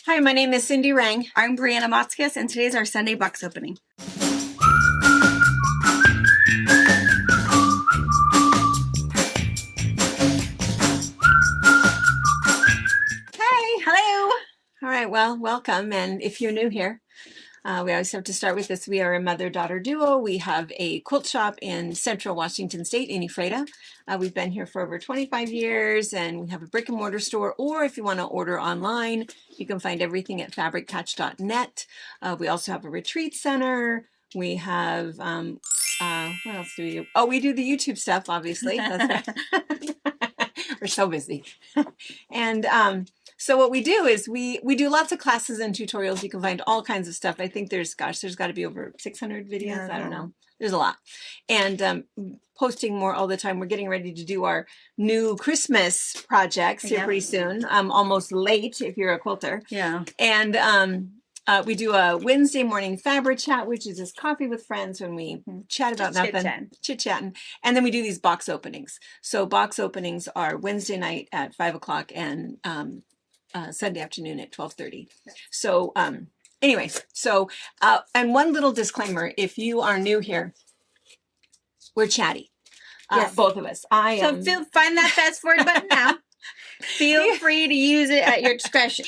Hi, my name is Cindy Rang. I'm Brianna Motzkis, and today's our Sunday box opening. Hey. Hello. All right, well, welcome. And if you're new here, we always have to start with this. We are a mother-daughter duo. We have a quilt shop in Central Washington State in Ephrata. We've been here for over 25 years, and we have a brick and mortar store, or if you want to order online, you can find everything at fabricpatch.net. We also have a retreat center. We have, what else do we do? Oh, we do the YouTube stuff, obviously. That's right. We're so busy. And so what we do is we do lots of classes and tutorials. You can find all kinds of stuff. I think there's got to be over 600 videos. Yeah. I don't know. There's a lot. And posting more all the time. We're getting ready to do our new Christmas projects here pretty soon. Almost late if you're a quilter. Yeah. And we do a Wednesday morning fabric chat, which is just coffee with friends when we chat about nothing, chit-chatting. And then we do these box openings. So box openings are Wednesday night at 5 o'clock and Sunday afternoon at 12:30. So anyway, so and one little disclaimer, if you are new here, we're chatty. Yes. Both of us. Find that fast forward button now. Feel free to use it at your discretion.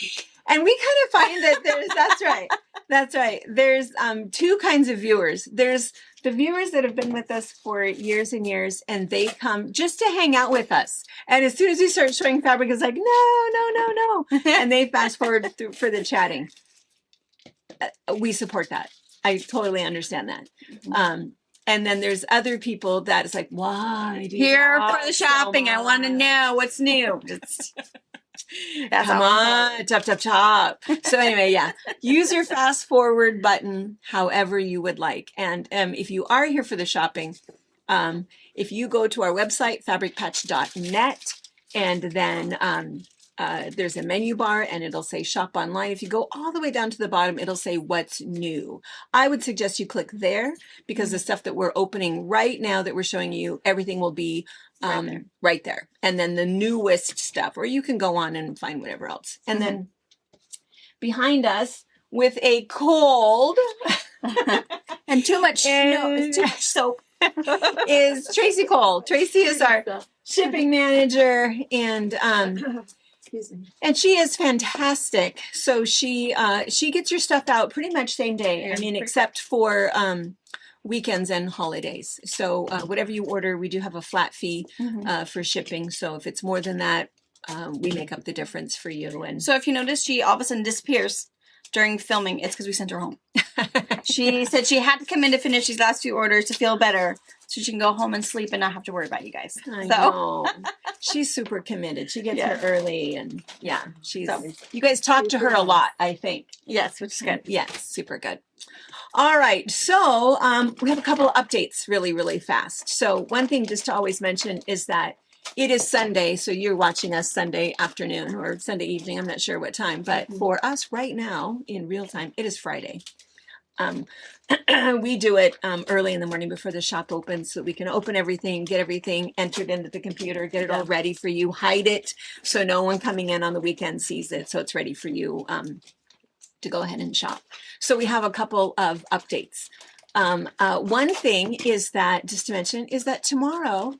And we kind of find that that's right. There's two kinds of viewers. There's the viewers that have been with us for years and years, and they come just to hang out with us. And as soon as we start showing fabric, it's like, no. And they fast forward through for the chatting. We support that. I totally understand that. And then there's other people that it's like, why? Here for the shopping. So I want to know what's new. Come on, chop. So anyway, yeah, use your fast forward button however you would like. And if you are here for the shopping, if you go to our website, fabricpatch.net, and then there's a menu bar and it'll say shop online. If you go all the way down to the bottom, it'll say what's new. I would suggest you click there because the stuff that we're opening right now that we're showing you, everything will be right there. And then the newest stuff, or you can go on and find whatever else. And then behind us with a cold and too much soap is Tracy Cole. Tracy is our shipping manager, and and she is fantastic. So she gets your stuff out pretty much same day. I mean, except for weekends and holidays. So whatever you order, we do have a flat fee for shipping. So if it's more than that, we make up the difference for you. And so if you notice, she all of a sudden disappears during filming. It's because we sent her home. She said she had to come in to finish these last few orders to feel better, so she can go home and sleep and not have to worry about you guys. I know. She's super committed. She gets here early, and you guys talk to her a lot, I think. Yes, which is good. Yes, super good. All right, so we have a couple of updates really, really fast. So one thing just to always mention is that it is Sunday, so you're watching us Sunday afternoon or Sunday evening. I'm not sure what time, but for us right now in real time, it is Friday. We do it early in the morning before the shop opens so we can open everything, get everything entered into the computer, get it all ready for you, hide it so no one coming in on the weekend sees it, so it's ready for you to go ahead and shop. So we have a couple of updates. One thing is that, just to mention, is that tomorrow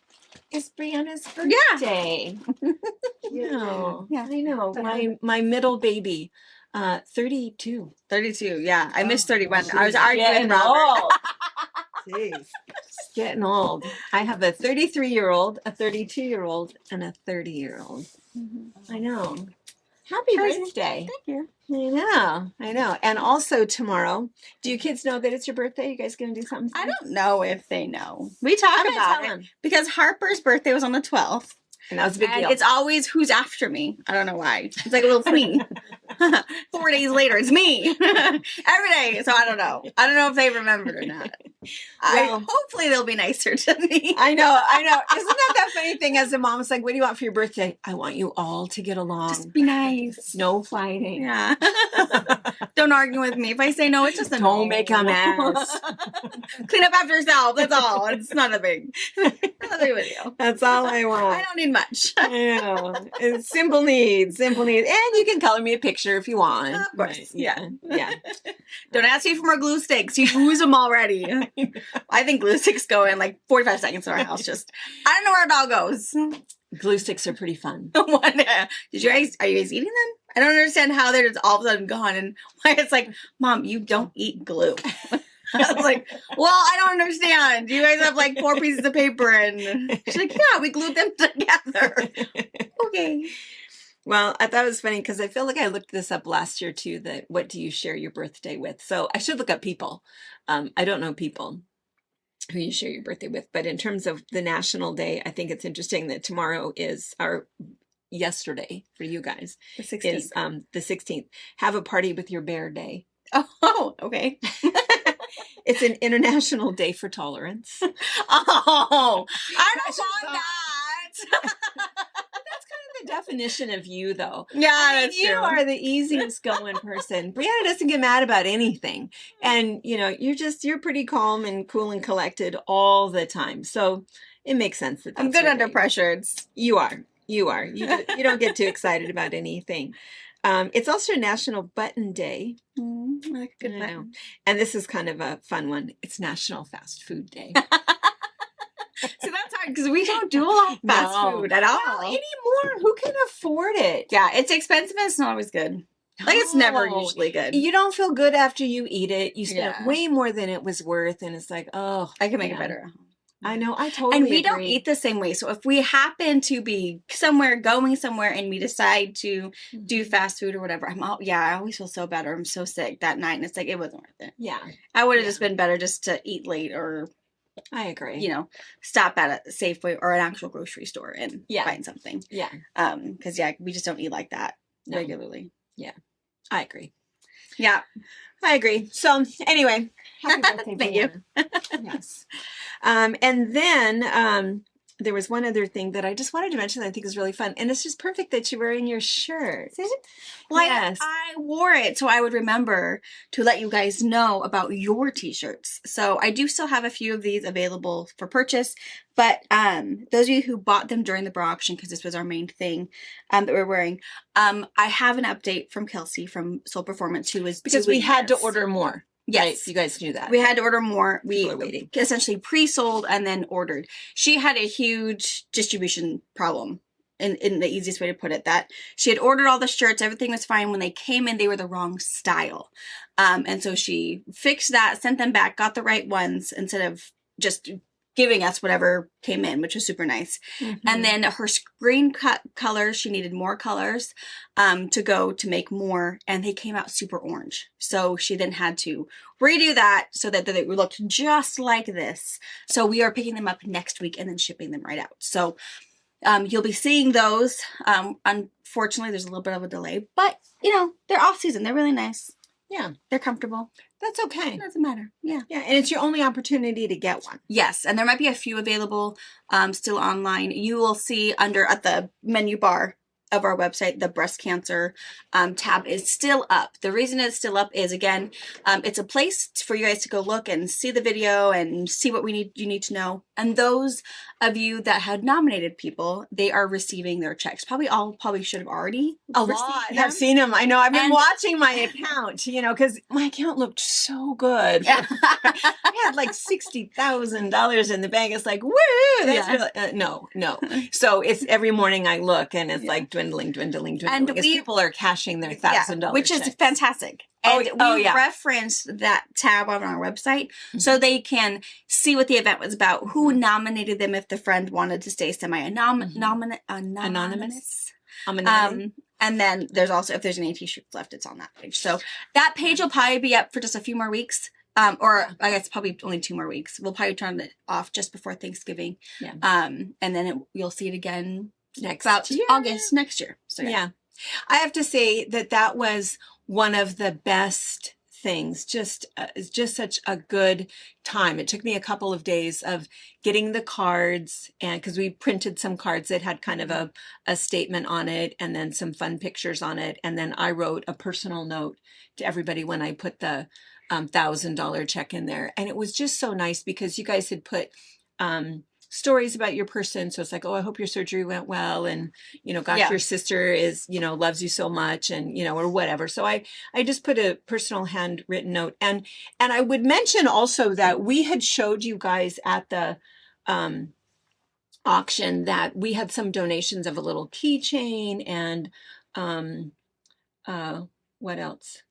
is Brianna's birthday. Yeah. I know. My middle baby. 32. 32, yeah. I missed 31. I was arguing with Robert. Old. Jeez. Getting old. I have a 33-year-old, a 32-year-old, and a 30-year-old. I know. Happy birthday. Thank you. I know. And also tomorrow, do you kids know that it's your birthday? You guys going to do something? I don't know if they know. We talk about it because Harper's birthday was on the 12th. And that was a big deal. It's always who's after me. I don't know why. It's like a little me. 4 days later, it's me. Every day. So I don't know. I don't know if they remembered or not. Hopefully they'll be nicer to me. I know. Isn't that funny thing as a mom? It's like, what do you want for your birthday? I want you all to get along. Just be nice. No fighting. Yeah. Don't argue with me. If I say no, it's just a no. Don't make a mess. Clean up after yourself. That's all. It's not a big deal. That's all I want. I don't need much. I know. It's simple needs. And you can color me a picture if you want. Of course. Right. Yeah. Yeah. Don't ask me for more glue sticks. You use them already. I think glue sticks go in like 45 seconds in our house. Just, I don't know where it all goes. Glue sticks are pretty fun. Are you guys eating them? I don't understand how they're just all of a sudden gone and why it's like, Mom, you don't eat glue. I was like, well, I don't understand. You guys have like 4 pieces of paper and she's like, yeah, we glued them together. Okay. Well, I thought it was funny because I feel like I looked this up last year too, that what do you share your birthday with? So I should look up people. I don't know people who you share your birthday with, but in terms of the national day, I think it's interesting that tomorrow is yesterday for you guys. The 16th. Is the 16th. Have a party with your bear day. Oh, okay. It's an international day for tolerance. Oh, I don't want that. The definition of you, though. Yeah, that's true. You are the easiest going person. Brianna doesn't get mad about anything. And, you're pretty calm and cool and collected all the time. So it makes sense that I'm good under pressure. You are. You don't get too excited about anything. It's also National Button Day. I like a good button. And this is kind of a fun one. It's National Fast Food Day. See, that's hard because we don't do a lot of fast food at all. Well, anymore. Who can afford it? Yeah, it's expensive and it's not always good. Like, it's never usually good. You don't feel good after you eat it. You spent way more than it was worth. And it's like, oh. I can make it better at home. I know. I totally And we agree. don't eat the same way. So if we happen to be going somewhere and we decide to do fast food or whatever, I always feel so bad or I'm so sick that night. And it's like, it wasn't worth it. Yeah. I would have just been better just to eat late or... I agree. Stop at a Safeway or an actual grocery store and find something. Yeah. Because we just don't eat like that regularly. Yeah. I agree. Yeah. I agree. So anyway, happy birthday. Thank you. Yes. And then there was one other thing that I just wanted to mention that I think is really fun. And it's just perfect that you're wearing your shirt. Well, yes. I wore it so I would remember to let you guys know about your t-shirts. So I do still have a few of these available for purchase. But those of you who bought them during the bra auction, because this was our main thing that we're wearing, I have an update from Kelsey from Soul Performance, who was because we had to order more. Yes. Right? You guys knew that. We had to order more. We were waiting. Essentially pre-sold and then ordered. She had a huge distribution problem, in the easiest way to put it, that she had ordered all the shirts. Everything was fine. When they came in, they were the wrong style. And so she fixed that, sent them back, got the right ones instead of just giving us whatever came in, which was super nice. Mm-hmm. And then her screen cut colors, she needed more colors to make more, and they came out super orange. So she then had to redo that so that they looked just like this. So we are picking them up next week and then shipping them right out. So you'll be seeing those. Unfortunately, there's a little bit of a delay, but they're off season. They're really nice. Yeah. They're comfortable. That's okay. It doesn't matter. Yeah. Yeah. And it's your only opportunity to get one. Yes. And there might be a few available still online. You will see at the menu bar of our website, the breast cancer tab is still up. The reason it's still up is, again, it's a place for you guys to go look and see the video and see what you need to know. And those of you that had nominated people, they are receiving their checks. Probably should have already. A lot have seen them. I know. I've been watching my account, because my account looked so good. I had like $60,000 in the bank. It's like, woo! That's really, no. So it's every morning I look and it's like dwindling. And people are cashing their $1,000 which is checks. fantastic. And we referenced that tab on our website so they can see what the event was about, who nominated them if the friend wanted to stay anonymous. And then there's also, if there's any t-shirts left, it's on that page. So that page will probably be up for just a few more weeks. Or I guess probably only 2 more weeks. We'll probably turn it off just before Thanksgiving. Yeah. And then you'll see it again August next year. So yeah. I have to say that was one of the best things. It's just such a good time. It took me a couple of days of getting the cards, and because we printed some cards that had kind of a statement on it and then some fun pictures on it. And then I wrote a personal note to everybody when I put the $1,000 check in there. And it was just so nice because you guys had put stories about your person. So it's like, oh, I hope your surgery went well. And, gosh, Yeah. your sister is, loves you so much, and, or whatever. So I just put a personal handwritten note. And I would mention also that we had showed you guys at the auction that we had some donations of a little keychain and what else?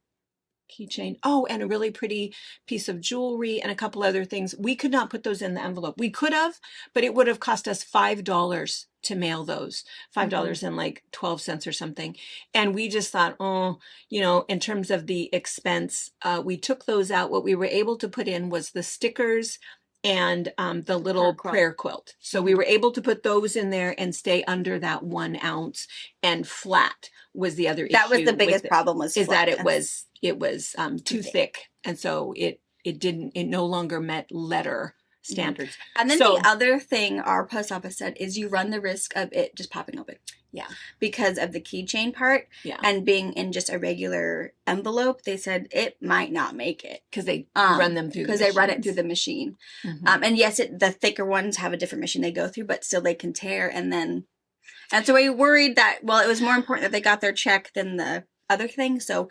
Keychain. Oh, and a really pretty piece of jewelry and a couple other things. We could not put those in the envelope. We could have, but it would have cost us $5 to mail those. $5 and like 12 cents or something. And we just thought, in terms of the expense, we took those out. What we were able to put in was the stickers and the little prayer quilt. So we were able to put those in there and stay under that 1 ounce, and flat was the other issue. That was the biggest problem is that it was too thick. And so it no longer met letter standards. And then the other thing our post office said is you run the risk of it just popping open. Yeah. Because of the keychain part. Yeah. And being in just a regular envelope, they said it might not make it. Because they run them through Because they run it through the machine. And yes, the thicker ones have a different machine they go through, but still they can tear. And so we worried that, well, it was more important that they got their check than the other thing. So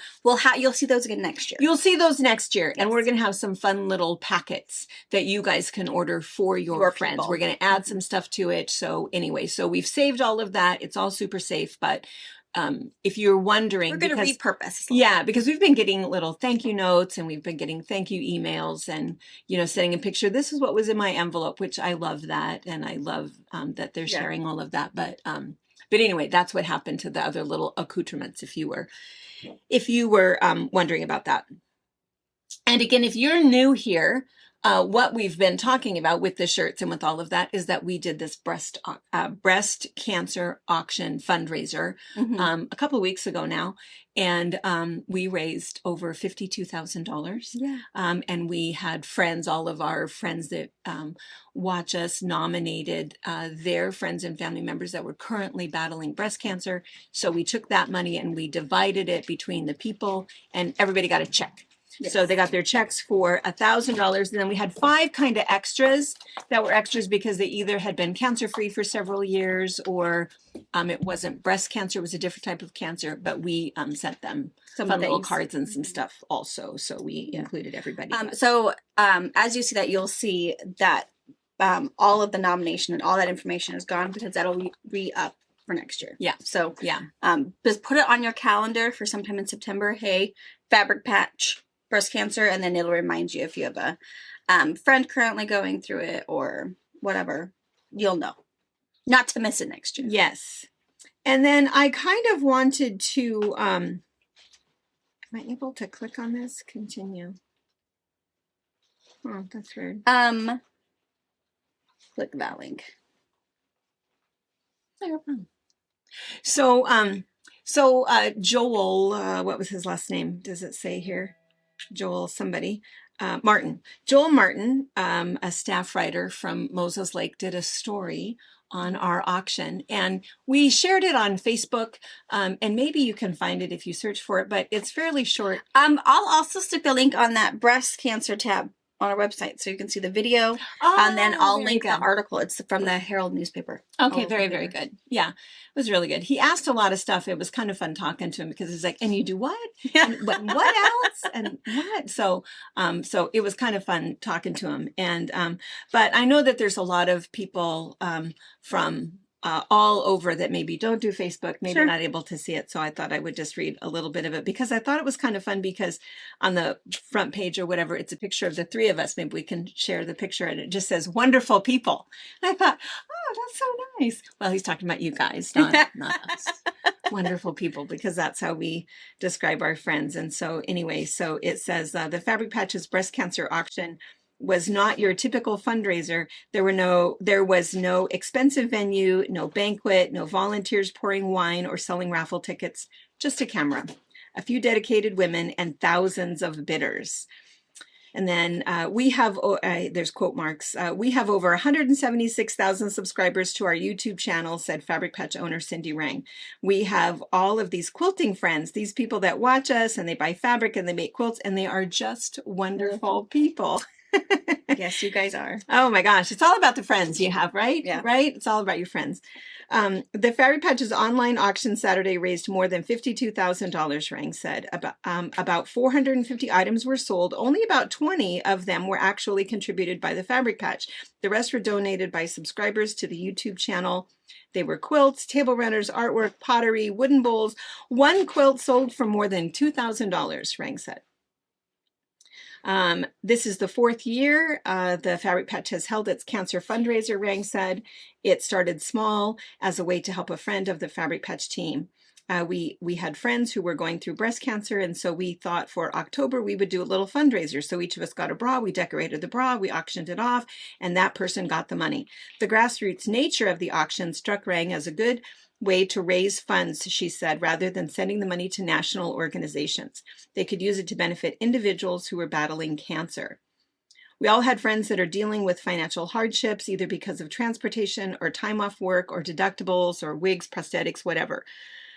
you'll see those again next year. You'll see those next year. Yes. And we're going to have some fun little packets that you guys can order for your friends. People. We're going to add some stuff to it. So anyway, so we've saved all of that. It's all super safe. But if you're wondering, we're going to repurpose. Yeah, because we've been getting little thank you notes, and we've been getting thank you emails, and, sending a picture. This is what was in my envelope, which I love that. And I love that they're sharing all of that. But anyway, that's what happened to the other little accoutrements, if you were wondering about that. And again, if you're new here, what we've been talking about with the shirts and with all of that is that we did this breast cancer auction fundraiser a couple of weeks ago now. And we raised over $52,000. Yeah. And we had friends, all of our friends that watch us, nominated their friends and family members that were currently battling breast cancer. So we took that money and we divided it between the people, and everybody got a check. Yes. So they got their checks for $1,000. And then we had 5 kind of extras that were extras because they either had been cancer-free for several years, or it wasn't breast cancer, it was a different type of cancer, but we sent them some fun little cards and some stuff also. So we included everybody. As you see that, you'll see that all of the nomination and all that information is gone, because that'll re-up for next year. Yeah. So just put it on your calendar for sometime in September. Hey, Fabric Patch breast cancer, and then it'll remind you if you have a friend currently going through it or whatever. You'll know not to miss it next year. Yes. And then I kind of wanted to am I able to click on this? Continue. Oh, that's weird. Click that link. So Joel, what was his last name? Does it say here? Joel somebody. Martin. Joel Martin, a staff writer from Moses Lake, did a story on our auction, and we shared it on Facebook, and maybe you can find it if you search for it, but it's fairly short. I'll also stick the link on that breast cancer tab on our website, so you can see the video, and then I'll link the article. It's from the Herald newspaper. Okay, very, very good. Yeah, it was really good. He asked a lot of stuff. It was kind of fun talking to him, because he's like, and you do what? And what else? And what? So it was kind of fun talking to him. And but I know that there's a lot of people from all over that maybe don't do Facebook, maybe not able to see it. So I thought I would just read a little bit of it, because I thought it was kind of fun, because on the front page or whatever, it's a picture of the 3 of us. Maybe we can share the picture, and it just says wonderful people. And I thought, oh, that's so nice. Well, he's talking about you guys, not us. Wonderful people, because that's how we describe our friends. And so anyway, so it says the Fabric Patches breast cancer auction was not your typical fundraiser. There was no expensive venue, no banquet, no volunteers pouring wine or selling raffle tickets, just a camera, a few dedicated women, and thousands of bidders. And then we have, there's quote marks, we have over 176,000 subscribers to our YouTube channel, said Fabric Patch owner Cindy Rang. We have all of these quilting friends, these people that watch us and they buy fabric and they make quilts, and they are just wonderful people. Yes, you guys are. Oh my gosh, it's all about the friends you have, right? Yeah. Right? It's all about your friends. The Fabric Patch's online auction Saturday raised more than $52,000, Rang said. About 450 items were sold. Only about 20 of them were actually contributed by the Fabric Patch. The rest were donated by subscribers to the YouTube channel. They were quilts, table runners, artwork, pottery, wooden bowls. One quilt sold for more than $2,000, Rang said. This is the fourth year the Fabric Patch has held its cancer fundraiser, Rang said. It started small as a way to help a friend of the Fabric Patch team. We had friends who were going through breast cancer, and so we thought for October we would do a little fundraiser. So each of us got a bra, we decorated the bra, we auctioned it off, and that person got the money. The grassroots nature of the auction struck Rang as a good way to raise funds, she said, rather than sending the money to national organizations. They could use it to benefit individuals who were battling cancer. We all had friends that are dealing with financial hardships, either because of transportation or time off work or deductibles or wigs, prosthetics, whatever.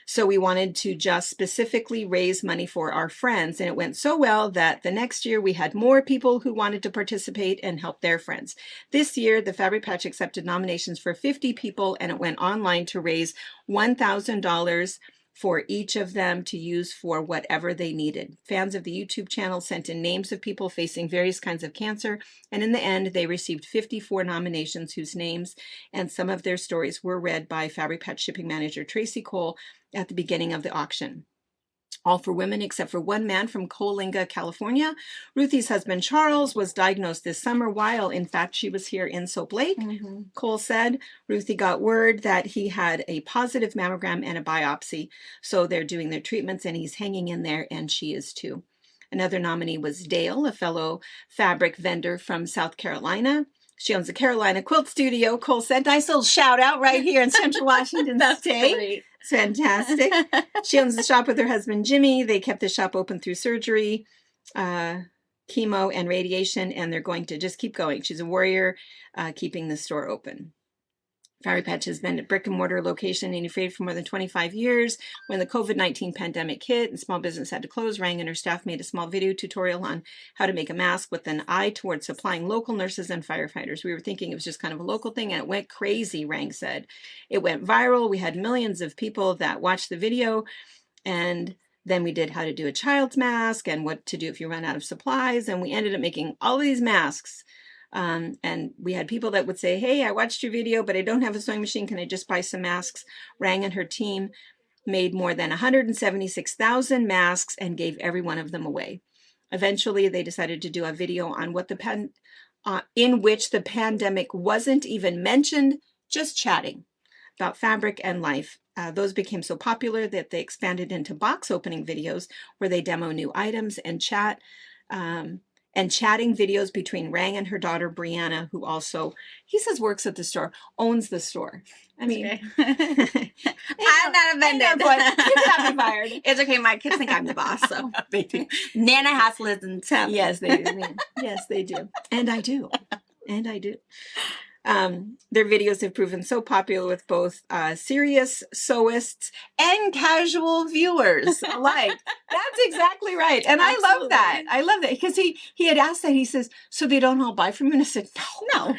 So we wanted to just specifically raise money for our friends. And it went so well that the next year we had more people who wanted to participate and help their friends. This year, the Fabric Patch accepted nominations for 50 people, and it went online to raise $1,000 for each of them to use for whatever they needed. Fans of the YouTube channel sent in names of people facing various kinds of cancer, and in the end, they received 54 nominations whose names and some of their stories were read by Fabric Patch shipping manager Tracy Cole at the beginning of the auction. All for women except for one man from Coalinga, California. Ruthie's husband, Charles, was diagnosed this summer while, in fact, she was here in Soap Lake. Cole said Ruthie got word that he had a positive mammogram and a biopsy, so they're doing their treatments, and he's hanging in there, and she is too. Another nominee was Dale, a fellow fabric vendor from South Carolina. She owns the Carolina Quilt Studio. Cole said, nice little shout out right here in Central Washington State. Great. It's fantastic. She owns the shop with her husband, Jimmy. They kept the shop open through surgery, chemo, and radiation, and they're going to just keep going. She's a warrior, keeping the store open. Fabric Patch has been at brick and mortar location in Ufraid for more than 25 years. When the COVID-19 pandemic hit and small business had to close, Rang and her staff made a small video tutorial on how to make a mask with an eye towards supplying local nurses and firefighters. We were thinking it was just kind of a local thing, and it went crazy, Rang said. It went viral. We had millions of people that watched the video, and then we did how to do a child's mask and what to do if you run out of supplies, and we ended up making all these masks. And we had people that would say, hey, I watched your video, but I don't have a sewing machine. Can I just buy some masks? Rang and her team made more than 176,000 masks and gave every one of them away. Eventually, they decided to do a video on what in which the pandemic wasn't even mentioned, just chatting about fabric and life. Those became so popular that they expanded into box opening videos where they demo new items and chat. And chatting videos between Rang and her daughter, Brianna, who also, he says works at the store, owns the store. I mean, Okay. I'm not offended. You cannot be fired. It's okay. My kids think I'm the boss, so They do. Nana has to listen to me. Yes, they do. Yes, they do. And I do. And I do. Their videos have proven so popular with both serious sewists and casual viewers alike. That's exactly right. And I love that. I love that because he had asked that. He says, so they don't all buy from you? And I said, no.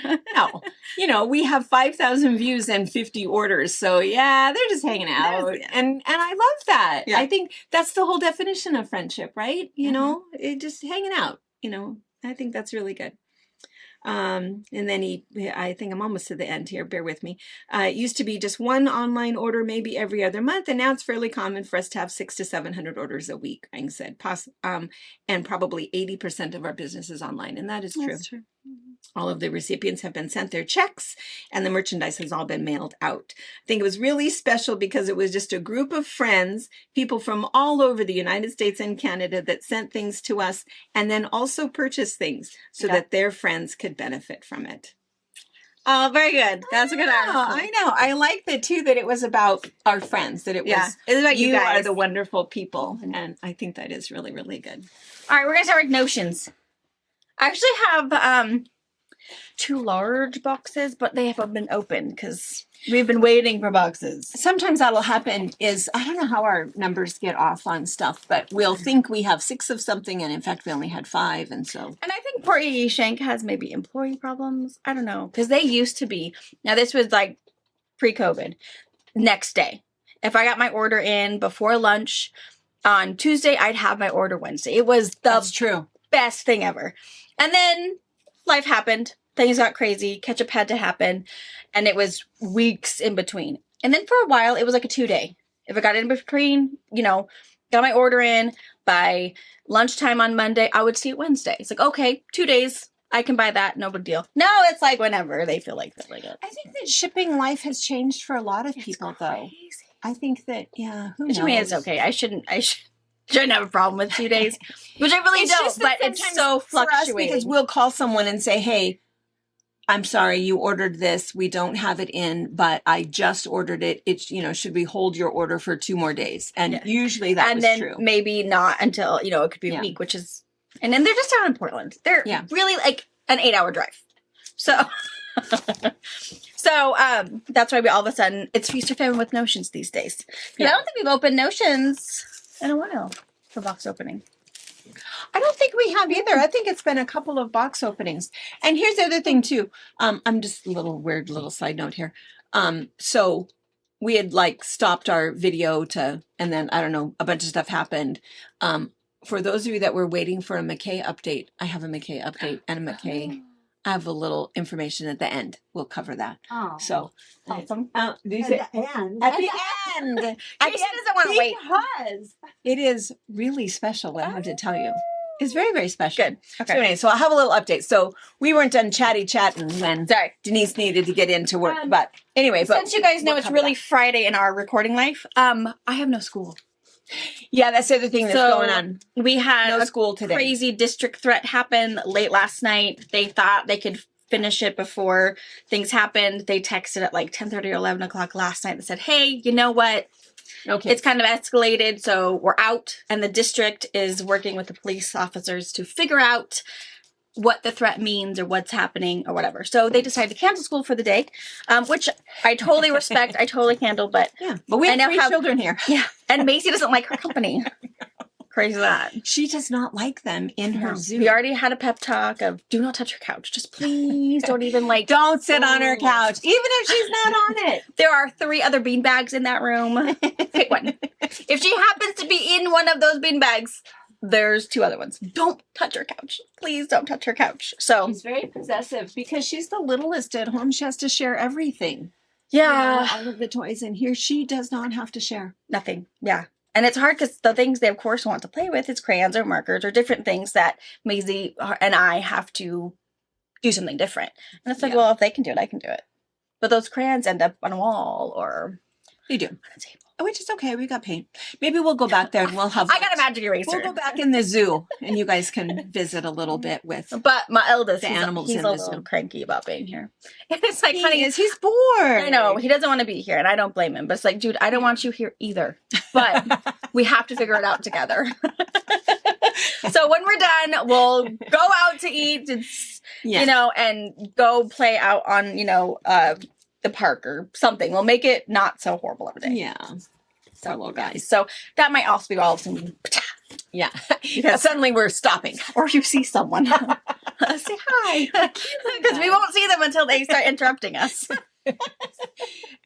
You know, we have 5,000 views and 50 orders. So yeah, they're just hanging out. Yeah. And I love that. Yeah. I think that's the whole definition of friendship, right? You know, it just hanging out, you know, I think that's really good. And then I think I'm almost to the end here, bear with me. It used to be just one online order, maybe every other month. And now it's fairly common for us to have 600 to 700 orders a week, Rang said. And probably 80% of our business is online. And that is true. That's true. All of the recipients have been sent their checks and the merchandise has all been mailed out. I think it was really special because it was just a group of friends, people from all over the United States and Canada that sent things to us and then also purchased things so that their friends could benefit from it. Oh, very good. That's a good article. I know. I like that too, that it was about our friends, that it was, It's about you guys. are the wonderful people. And I think that is really, really good. All right, we're going to start with Notions. I actually have 2 large boxes, but they haven't been opened because we've been waiting for boxes. Sometimes that'll happen is, I don't know how our numbers get off on stuff, but we'll think we have 6 of something, and in fact we only had 5, and so. And I think Port Shank has maybe employee problems. I don't know, because they used to be. Now this was like pre-COVID. Next day, if I got my order in before lunch on Tuesday, I'd have my order Wednesday. It was That's the true. best thing ever. And then life happened. Things got crazy. Ketchup had to happen. And it was weeks in between. And then for a while, it was like a 2-day. If I got in between, got my order in by lunchtime on Monday, I would see it Wednesday. It's like, okay, 2 days. I can buy that. No big deal. Now it's like whenever they feel like filling it. I think that shipping life has changed for a lot of people, though. I think that, who knows? I mean, it's okay. I shouldn't have a problem with 2 days, which I really It's don't, just that but it's sometimes so for us, fluctuating. because we'll call someone and say, hey, I'm sorry, you ordered this. We don't have it in, but I just ordered it. It's, should we hold your order for 2 more days? And usually that was true. Maybe not until, it could be a week, which is, and then they're just down in Portland. They're really like an 8-hour drive. So, that's why we all of a sudden, it's feast or famine with Notions these days. I don't think we've opened Notions in a while for box opening. I don't think we have either. I think it's been a couple of box openings. And here's the other thing too. I'm just a little side note here. So we had stopped our video and then I don't know, a bunch of stuff happened. For those of you that were waiting for a McKay update, I have a McKay update and a McKay. I have a little information at the end. We'll cover that. Oh, so awesome. at the end. At the end. Casey doesn't want to wait. Because it is really special, what I have to tell you. It's very, very special. Good. Okay. So anyway, so I'll have a little update. So we weren't done chatting when Denise needed to get into work. But anyway, since you guys know it's really Friday in our recording life, I have no school. Yeah, that's the other thing that's going on. We had no school today. Crazy district threat happen late last night. They thought they could finish it before things happened. They texted at 10:30 or 11 o'clock last night and said, hey, you know what? Okay. It's kind of escalated, so we're out. And the district is working with the police officers to figure out what the threat means or what's happening or whatever. So they decided to cancel school for the day, which I totally respect. I totally handle, but but we have 3 children here. Yeah, and Macy doesn't like her company. Crazy that. She does not like them in her zoo. We already had a pep talk of do not touch her couch. Just please don't even don't sit on her couch, even if she's not on it. There are 3 other bean bags in that room. Pick one. If she happens to be in one of those bean bags, there's 2 other ones. Don't touch her couch. Please don't touch her couch. So she's very possessive because she's the littlest at home. She has to share everything. Yeah. All of the toys in here. She does not have to share. Nothing. Yeah. And it's hard because the things they, of course, want to play with is crayons or markers or different things that Maisie and I have to do something different. And it's like, well, if they can do it, I can do it. But those crayons end up on a wall or they do on a table. Which is okay. We got paint. Maybe we'll go back there and we'll have. I got a magic eraser. We'll go back in the zoo and you guys can visit a little bit with. But my eldest, the animals he's in a the little zoo. cranky about being here. And it's like, honey, he's bored. I know he doesn't want to be here, and I don't blame him. But it's like, dude, I don't want you here either. But we have to figure it out together. So when we're done, we'll go out to eat. And go play out on the park or something. We'll make it not so horrible every day. Yeah. So little guys. So that might also be all of a sudden. Yeah. Because suddenly we're stopping. Or you see someone. Say hi. Because we won't see them until they start interrupting us. And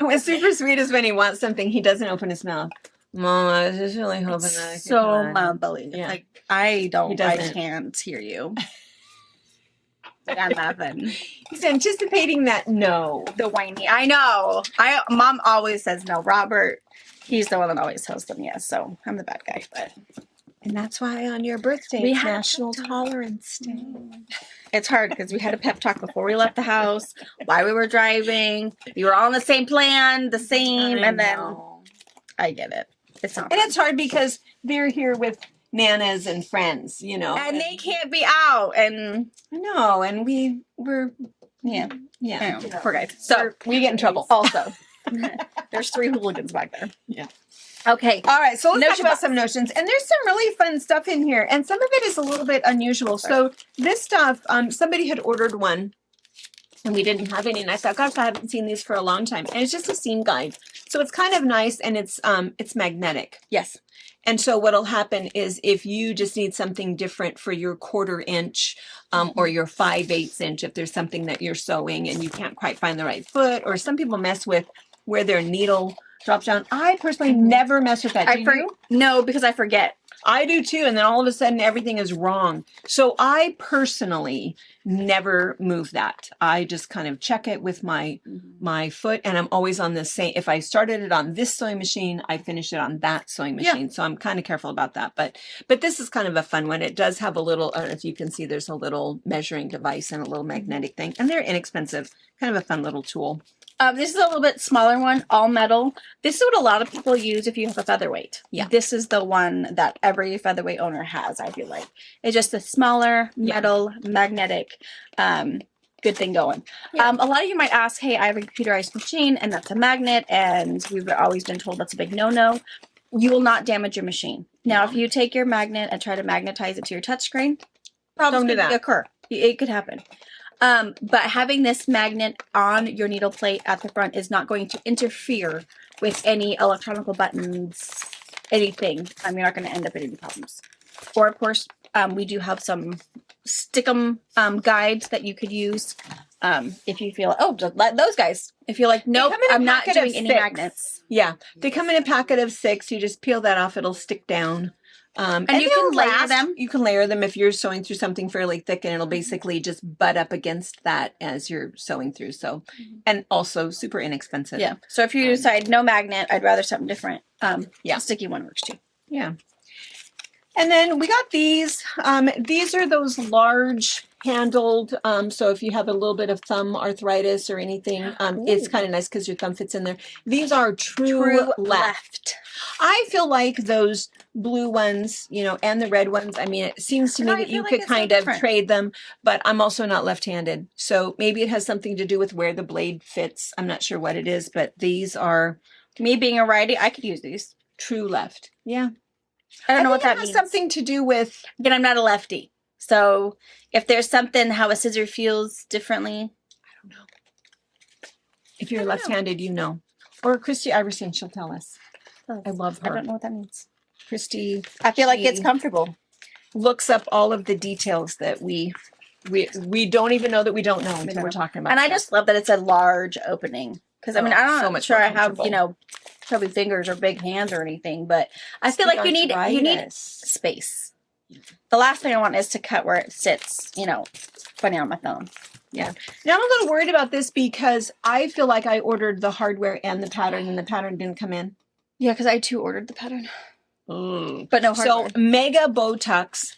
what's super sweet is when he wants something, he doesn't open his mouth. Mom, I was just really hoping that I could so mumbly. Yeah. Like, I can't hear you. I got nothing. He's anticipating that no. The whiny. I know. Mom always says no. Robert, he's the one that always tells them yes. So I'm the bad guy. And that's why on your birthday, we it's had National Tolerance Day. It's hard because we had a pep talk before we left the house, while we were driving. We were all on the same plan, and then I get it. It's not. And it's hard because they're here with nanas and friends, and they can't be out. And no, and we're Yeah. Yeah. I know. Poor guys. So we get in trouble. also, there's 3 hooligans back there. Yeah. Okay. All right, so let's Notion talk about box. some notions. And there's some really fun stuff in here. And some of it is a little bit unusual. So this stuff, somebody had ordered one and we didn't have any. And I thought, gosh, I haven't seen these for a long time. And it's just a seam guide. So it's kind of nice and it's magnetic. Yes. And so what'll happen is if you just need something different for your 1/4 inch or your 5/8 inch, if there's something that you're sewing and you can't quite find the right foot, or some people mess with where their needle drops down. I personally never mess with that. Do you? No, because I forget. I do too. And then all of a sudden everything is wrong. So I personally never move that. I just kind of check it with my foot, and I'm always on the same. If I started it on this sewing machine, I finish it on that sewing machine. So I'm kind of careful about that. But this is kind of a fun one. It does have a little, I don't know if you can see, there's a little measuring device and a little magnetic thing, and they're inexpensive. Kind of a fun little tool. This is a little bit smaller one, all metal. This is what a lot of people use if you have a featherweight. Yeah. This is the one that every featherweight owner has, I feel like. It's just a smaller, metal, magnetic, good thing going. Yeah. A lot of you might ask, hey, I have a computerized machine and that's a magnet, and we've always been told that's a big no-no. You will not damage your machine. Now, if you take your magnet and try to magnetize it to your touchscreen, problems could occur. It could happen. But having this magnet on your needle plate at the front is not going to interfere with any electronic buttons, anything. You're not going to end up in any problems. Or, of course, we do have some Stickum guides that you could use if you feel, just let those guys. If you're like, nope, I'm not doing any magnets. Yeah, they come in a packet of 6. You just peel that off; it'll stick down. And you can layer them. You can layer them if you're sewing through something fairly thick, and it'll basically just butt up against that as you're sewing through. So, and also super inexpensive. Yeah. So if you decide no magnet, I'd rather something different. A sticky one works too. Yeah. And then we got these. These are those large handled. So if you have a little bit of thumb arthritis or anything, it's kind of nice because your thumb fits in there. These are true left. I feel like those blue ones, and the red ones, it seems to me that you could kind of trade them, but I'm also not left-handed. So maybe it has something to do with where the blade fits. I'm not sure what it is, but these are... Me being a righty, I could use these. True left. Yeah. I don't know what that means. It has something to do with... Again, I'm not a lefty. So if there's something, how a scissor feels differently. I don't know. If you're left-handed, you know. Or Christy Iverson, she'll tell us. I love her. I don't know what that means. Christy. I feel like it's comfortable. Looks up all of the details that we don't even know that we don't know until we're talking about. And I just love that it's a large opening. Because I'm not sure I have, chubby fingers or big hands or anything, but I feel like you need space. The last thing I want is to cut where it sits, funny on my thumb. Yeah. Now I'm a little worried about this because I feel like I ordered the hardware and the pattern, and the pattern didn't come in. Yeah, because I too ordered the pattern. But no hardware. So Mega Bowtucks.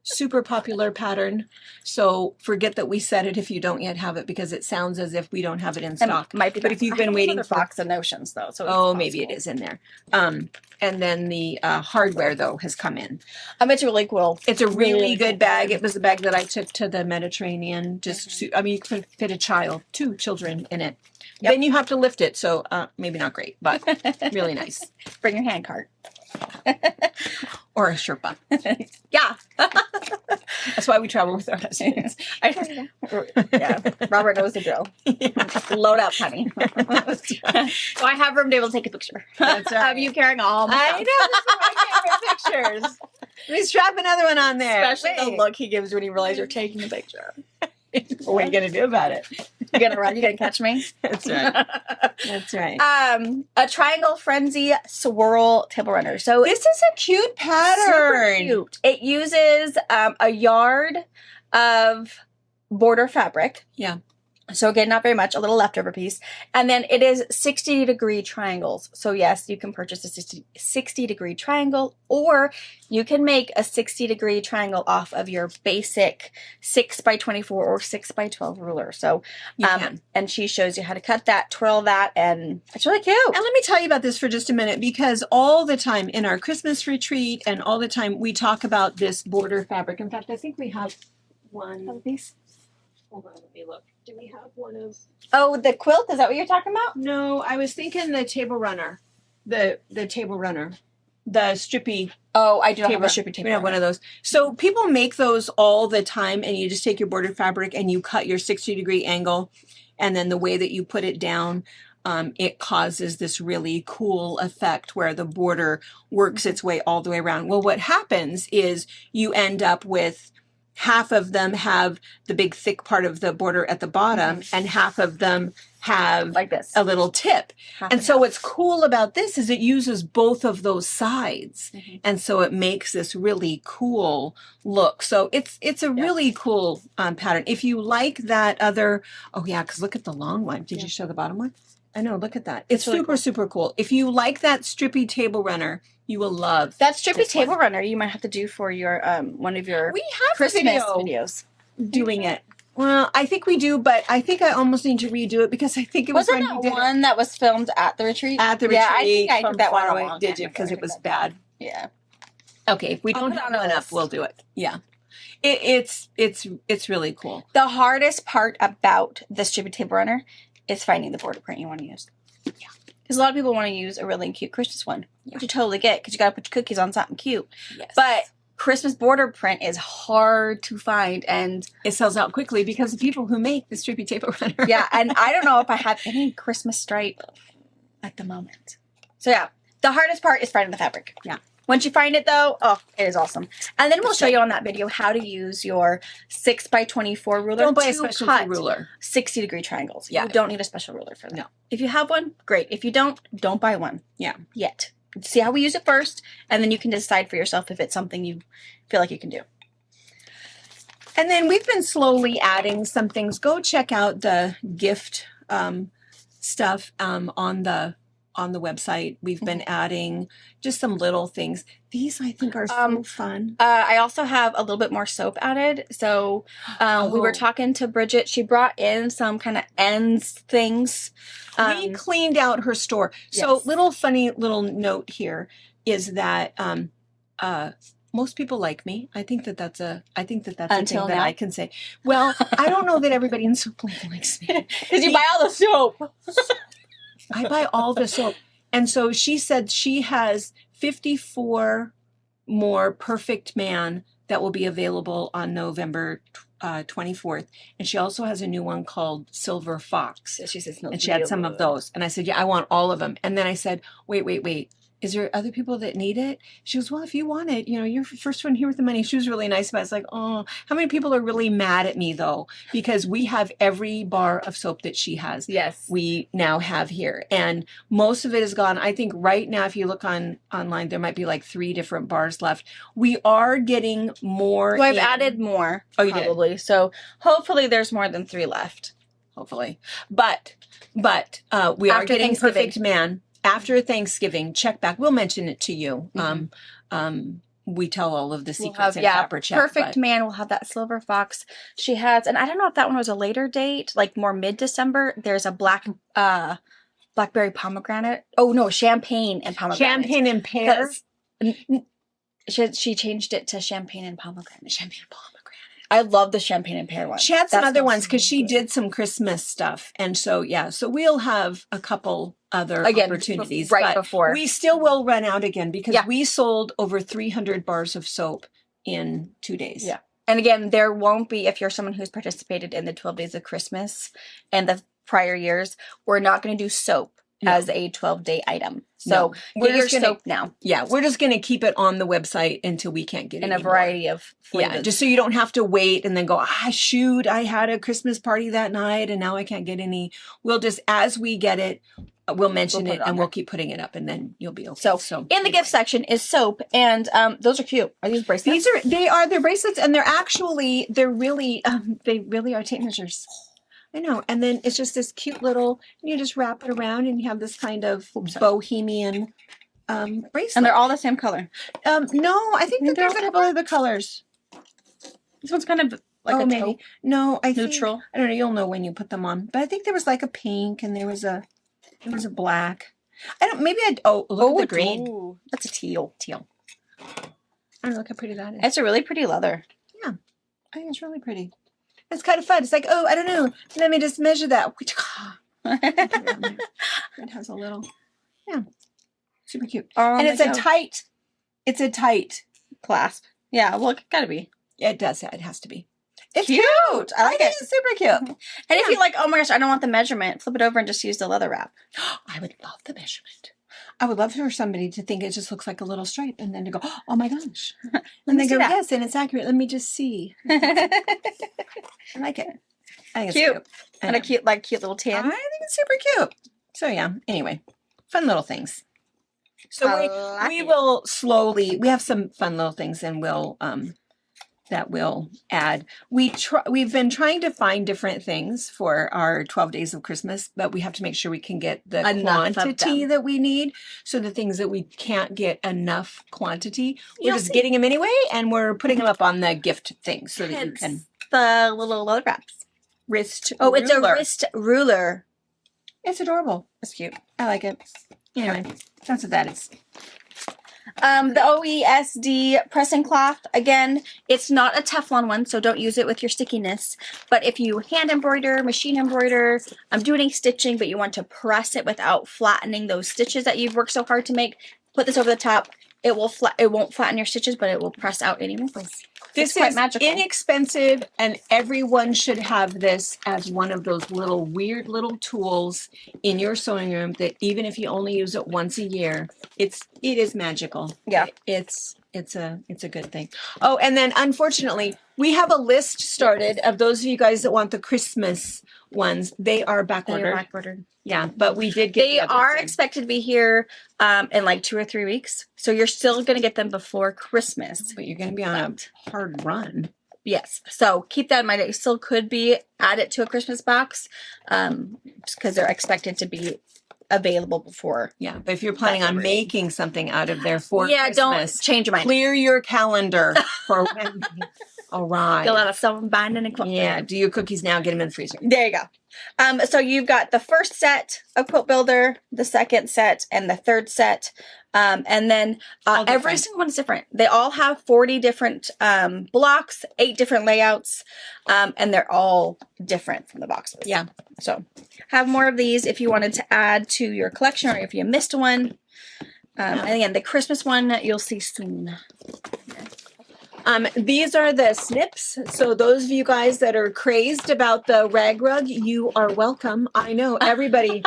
Super popular pattern. So forget that we said it if you don't yet have it, because it sounds as if we don't have it in stock. Might be, but if you've been waiting for box of notions though, so maybe it is in there. And then the hardware though has come in. It's really cool. It's a really good bag. It was the bag that I took to the Mediterranean. You could fit a child, 2 children in it. Yep. Then you have to lift it, so maybe not great, but really nice. Bring your hand cart. Or a Sherpa. Yeah. That's why we travel with our husbands. Yeah. Robert knows the drill. Yeah. Load up, honey. So I have room to be able to take a picture. That's right. Of you carrying all my I know. This is my favorite pictures. Let me strap another one on there. Especially the look he gives when he realizes you're taking a picture. What are you going to do about it? You're going to run? You're going to catch me? That's right. That's right. A Triangle Frenzy Swirl Table Runner. So this is a cute pattern. Super cute. It uses a yard of border fabric. Yeah. So again, not very much, a little leftover piece. And then it is 60-degree triangles. So yes, you can purchase a 60-degree triangle, or you can make a 60-degree triangle off of your basic 6x24 or 6x12 ruler. So, you can. And she shows you how to cut that, twirl that, and it's really cute. And let me tell you about this for just a minute, because all the time in our Christmas retreat and all the time we talk about this border fabric. In fact, I think we have one of these. Hold on, let me look. Do we have one of? Oh, the quilt? Is that what you're talking about? No, I was thinking the table runner, the table runner, the strippy. Oh, I do not have Table. a strippy table. We have one of those. So people make those all the time, and you just take your bordered fabric and you cut your 60-degree angle, and then the way that you put it down, it causes this really cool effect where the border works its way all the way around. Well, what happens is you end up with half of them have the big thick part of the border at the bottom, and half of them have Like this. a little tip. Half And so what's cool about this is it uses both of those sides. Mhm. And so it makes this really cool look. So it's a really cool pattern. If you like that other, oh yeah, because look at the long one. Did you show the bottom one? I know, look at that. It's really super, cool. super cool. If you like that strippy table runner, you will love That strippy this table one. runner you might have to do for your one of your We have Christmas a video videos. doing it. Well, I think we do, but I think I almost need to redo it because I think it was Wasn't when that we did it one that was filmed at the retreat? at the retreat. Yeah, I think I from did that one far a away. long Did time you? ago. Because I it did was that. bad. Yeah. Okay, if we I'll don't put it have on a one up, list. we'll do it. Yeah, it's really cool. The hardest part about the strippy table runner is finding the border print you want to use. Yeah. Because a lot of people want to use a really cute Christmas one, which you totally get because you got to put your cookies on something cute. Yes, But Christmas border print is hard to find, and it sells out quickly because of people who make the strippy table runner. yeah, and I don't know if I have any Christmas stripe at the moment. So yeah, the hardest part is finding the fabric. Yeah. Once you find it though, oh, it is awesome. And then we'll show you on that video how to use your 6x24 ruler Don't buy a to specialty cut ruler. 60-degree triangles. Yeah. You don't need a special ruler for that. No. If you have one, great. If you don't buy one. Yeah. Yet. See how we use it first, and then you can decide for yourself if it's something you feel like you can do. And then we've been slowly adding some things. Go check out the gift stuff on the website. We've been adding just some little things. These I think are so fun. I also have a little bit more soap added. So we were talking to Bridget. She brought in some kind of ends things. We cleaned out her store. So Yes. little funny little note here is that most people like me. I think that that's a thing Until that now? I can say. Well, I don't know that everybody in Soap Lane likes me. Because you buy all the soap. I buy all the soap. And so she said she has 54 more Perfect Man that will be available on November 24th. And she also has a new one called Silver Fox. She says, And she had some of those. And I said, yeah, I want all of them. And then I said, wait. Is there other people that need it? She goes, well, if you want it, you're the first one here with the money. She was really nice about it. It's like, oh, how many people are really mad at me though? Because we have every bar of soap that she has. Yes. We now have here. And most of it is gone. I think right now, if you look online, there might be like 3 different bars left. We are getting more. So I've added more. Oh, you did? probably. So hopefully there's more than 3 left. Hopefully. But we are After getting Thanksgiving. Perfect Man. After Thanksgiving, check back. We'll mention it to you. We tell all of the secrets in Flapper Chat. Perfect Man will have that Silver Fox. She has, and I don't know if that one was a later date, like more mid-December. There's a blackberry pomegranate. Oh no, champagne and pomegranate. Champagne and pear. She changed it to champagne and pomegranate. Champagne and pomegranate. I love the champagne and pear one. She had some That other smells ones because so she good. did some Christmas stuff. And so, yeah, so we'll have a couple other Again, opportunities. right but before. We still will run out again because Yeah. we sold over 300 bars of soap in 2 days. Yeah. And again, there won't be, if you're someone who's participated in the 12 Days of Christmas and the prior years, we're not going to do soap No. as a 12-day item. So No. We're get your just gonna- soap now Yeah, we're just going to keep it on the website until we can't get it in a anymore. variety of flavors. Yeah, just so you don't have to wait and then go, shoot, I had a Christmas party that night and now I can't get any. We'll just, as we get it, we'll mention We'll put it it on and there. we'll keep putting it up and then you'll be okay. So in the gift section is soap, and those are cute. Are these bracelets? They're bracelets and they really are tape measures. I know. And then it's just this cute little, you just wrap it around and you have this kind of bohemian bracelet. And they're all the same color. No, I think that They're there's a all couple of the colors. This one's kind of like a maybe. taupe. No, I think, Neutral. I don't know. You'll know when you put them on. But I think there was like a pink and there was a black. I don't. Maybe look at the green. Ooh, that's a teal. I don't know. Look how pretty that is. It's a really pretty leather. I think it's really pretty. It's kind of fun. It's like, oh, I don't know. Let me just measure that. It has a little, yeah, super cute. Oh, And it's a tight clasp. Yeah, well, it gotta be. It does. It has to be. It's Cute. cute. I like think it. It's super cute. And if you're like, oh my gosh, I don't want the measurement, flip it over and just use the leather wrap. I would love the measurement. I would love for somebody to think it just looks like a little stripe and then to go, oh my gosh. And then go, yes, and it's accurate. Let me just see. I like it. I think it's Cute. cute. And a cute little I tan. think it's super cute. So yeah, anyway, fun little things. So we will slowly, we have some fun little things and we'll, that we'll add. We've been trying to find different things for our 12 days of Christmas, but we have to make sure we can get the Enough of quantity them. that we need. So the things that we can't get enough quantity, we're You'll just see. getting them anyway, and we're putting them up on the gift thing so that you Hence can the little leather wraps. wrist. Oh, it's a ruler. wrist ruler. It's adorable. That's cute. I like it. Anyway, that's what that is. The OESD pressing cloth, again, it's not a Teflon one, so don't use it with your stickiness. But if you hand embroider, machine embroider, do any stitching, but you want to press it without flattening those stitches that you've worked so hard to make, put this over the top. It won't flatten your stitches, but it will press out any wrinkles. This It's quite is magical. inexpensive, and everyone should have this as one of those little weird little tools in your sewing room that even if you only use it once a year, it is magical. Yeah. It's a good thing. Oh, and then unfortunately, we have a list started of those of you guys that want the Christmas ones. They are back They ordered. are back ordered. Yeah, but we did get They the others are in. expected to be here in like 2 or 3 weeks. So you're still going to get them before Christmas. But you're going to be on a hard run. Yes. So keep that in mind. It still could be added to a Christmas box because they're expected to be available before. Yeah, but if you're planning on February. making something out of there for Yeah, Christmas, don't change your mind. clear your calendar for when they arrive. Fill out a sewing binding and quilt. Yeah, do your cookies now. Get them in the freezer. There you go. So you've got the first set of Quilt Builder, the second set, and the third set. And then All every different. single one is different. They all have 40 different blocks, 8 different layouts, and they're all different from the boxes. Yeah. So have more of these if you wanted to add to your collection or if you missed one. And again, the Christmas one you'll see soon. These are the snips. So those of you guys that are crazed about the rag rug, you are welcome. I know everybody.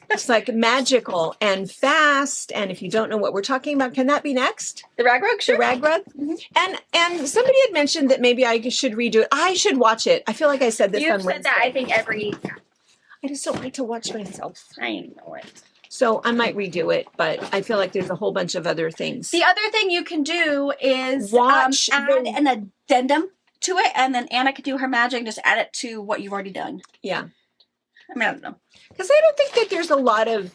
It's like magical and fast. And if you don't know what we're talking about, can that be next? The rag rug, The sure. rag rug? And somebody had mentioned that maybe I should redo it. I should watch it. I feel like I said this on You've said Wednesday. that I think every. I just don't like to watch myself. I know it. So I might redo it, but I feel like there's a whole bunch of other things. The other thing you can do is Watch add the- an addendum to it, and then Anna could do her magic and just add it to what you've already done. Yeah. I mean, I don't know. Because I don't think that there's a lot of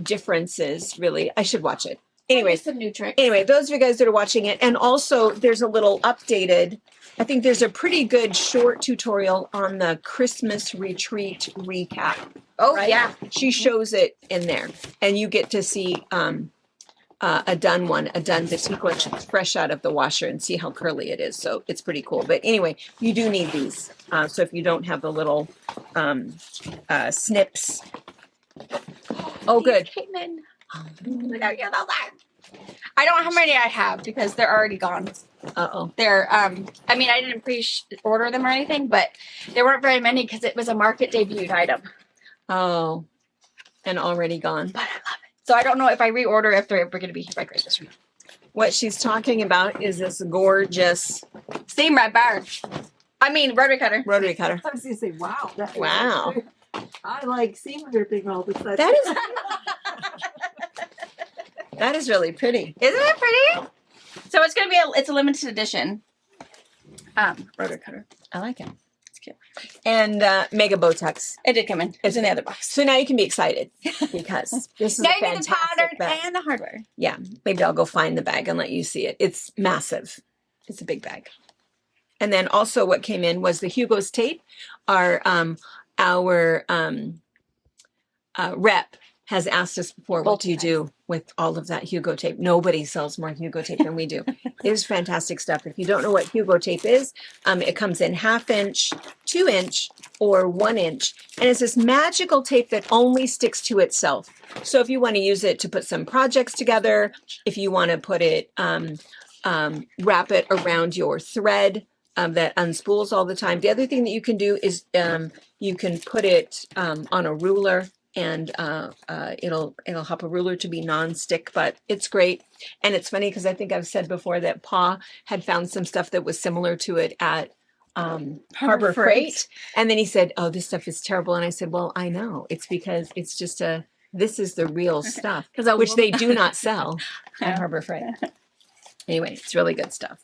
differences, really. I should watch it. Anyway, some new tricks. anyway, those of you guys that are watching it, and also there's a little updated, I think there's a pretty good short tutorial on the Christmas retreat recap. Oh right? yeah, She shows it in there, and you get to see a done the sequence fresh out of the washer and see how curly it is. So it's pretty cool. But anyway, you do need these. So if you don't have the little snips. Oh, good. Came in. I don't know how many I have because they're already gone. Uh-oh. They're I mean, I didn't pre-order them or anything, but there weren't very many because it was a market debuted item. Oh, and already gone. But I love it. So I don't know if I reorder if they're ever going to be here by Christmas or not. What she's talking about is this gorgeous Seam red bar. I mean, rotary cutter. rotary cutter. I was gonna say, wow. That is Wow. great. I like seam ripping all the time. That is that is really pretty. Isn't it pretty? So it's gonna be it's a limited edition. Rotary cutter. I like it. It's cute. And Mega Botex. It did come in. It's in the other box. So now you can be excited because this is Now a you get the fantastic powder bag. and the hardware. Yeah, maybe I'll go find the bag and let you see it. It's massive. It's a big bag. And then also what came in was the Hugo's tape, our rep has asked us before, what do you Multiple do with all of that Hugo tape? Nobody sells more Hugo tape than we do. It is fantastic stuff. If you don't know what Hugo tape is, it comes in 1/2 inch, 2 inch, or 1 inch. And it's this magical tape that only sticks to itself. So if you want to use it to put some projects together, if you want to put it, wrap it around your thread, that unspools all the time. The other thing that you can do is you can put it on a ruler, and it'll help a ruler to be non-stick, but it's great. And it's funny because I think I've said before that Pa had found some stuff that was similar to it at Harbor Freight, and then he said, "Oh, this stuff is terrible." And I said, "Well, I know. It's because it's just this is the real stuff, which they do not sell at Harbor Freight." Anyway, it's really good stuff.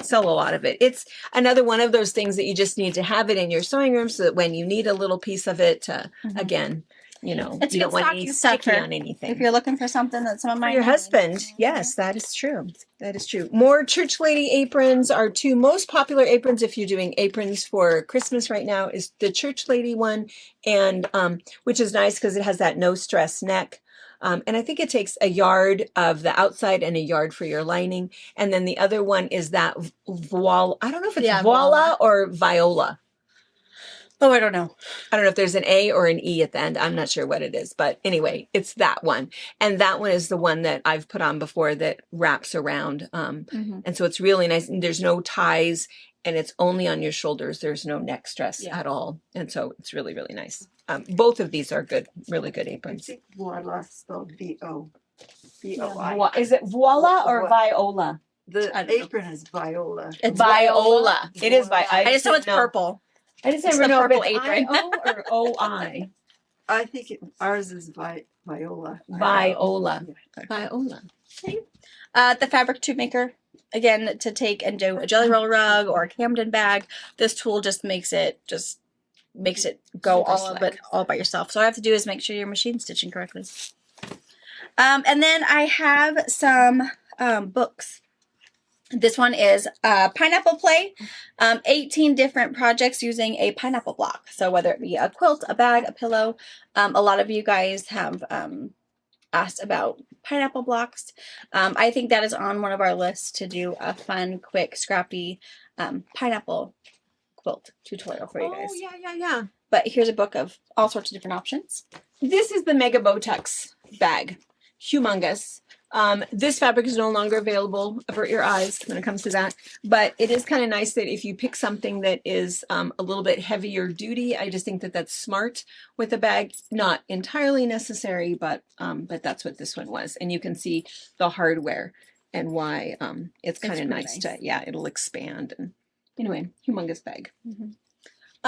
Sell a lot of it. It's another one of those things that you just need to have it in your sewing room so that when you need a little piece of it, again, you It's you don't good want stocking any stuffer sticky on anything. if you're looking for something that some of For my your husband, yes, that is true. That is true. More church lady aprons. Our two most popular aprons, if you're doing aprons for Christmas right now, is the church lady one, and which is nice because it has that no stress neck. And I think it takes a yard of the outside and a yard for your lining. And then the other one is that voila. I don't know if it's voila or viola. Oh, I don't know. I don't know if there's an A or an E at the end. I'm not sure what it is, but anyway, it's that one. And that one is the one that I've put on before that wraps around. And so it's really nice. And there's no ties, and it's only on your shoulders. There's no neck stress at all. And so it's really, really nice. Both of these are good, really good I aprons. think voila spelled V-O-I. Is it voila or What? viola? The I don't know. apron is viola. It's Viola. It is viola. I just know it's purple. I just It's never the know if purple it's apron. I-O or O-I. I think ours is viola. Viola. Viola. The fabric tube maker, again, to take and do a jelly roll rug or a Camden bag. This tool just makes it go Super all by yourself. So all I have to do is make sure your machine's stitching correctly. And then I have some books. This one is Pineapple Play, 18 different projects using a pineapple block. So whether it be a quilt, a bag, a pillow, a lot of you guys have asked about pineapple blocks. I think that is on one of our lists to do a fun, quick, scrappy pineapple quilt tutorial for you guys. Yeah. But here's a book of all sorts of different options. This is the Mega Botex bag. Humongous. This fabric is no longer available. Avert your eyes when it comes to that. But it is kind of nice that if you pick something that is a little bit heavier duty, I just think that that's smart with a bag. Not entirely necessary, but that's what this one was. And you can see the hardware and why it's kind of nice to, it'll expand. And anyway, humongous bag.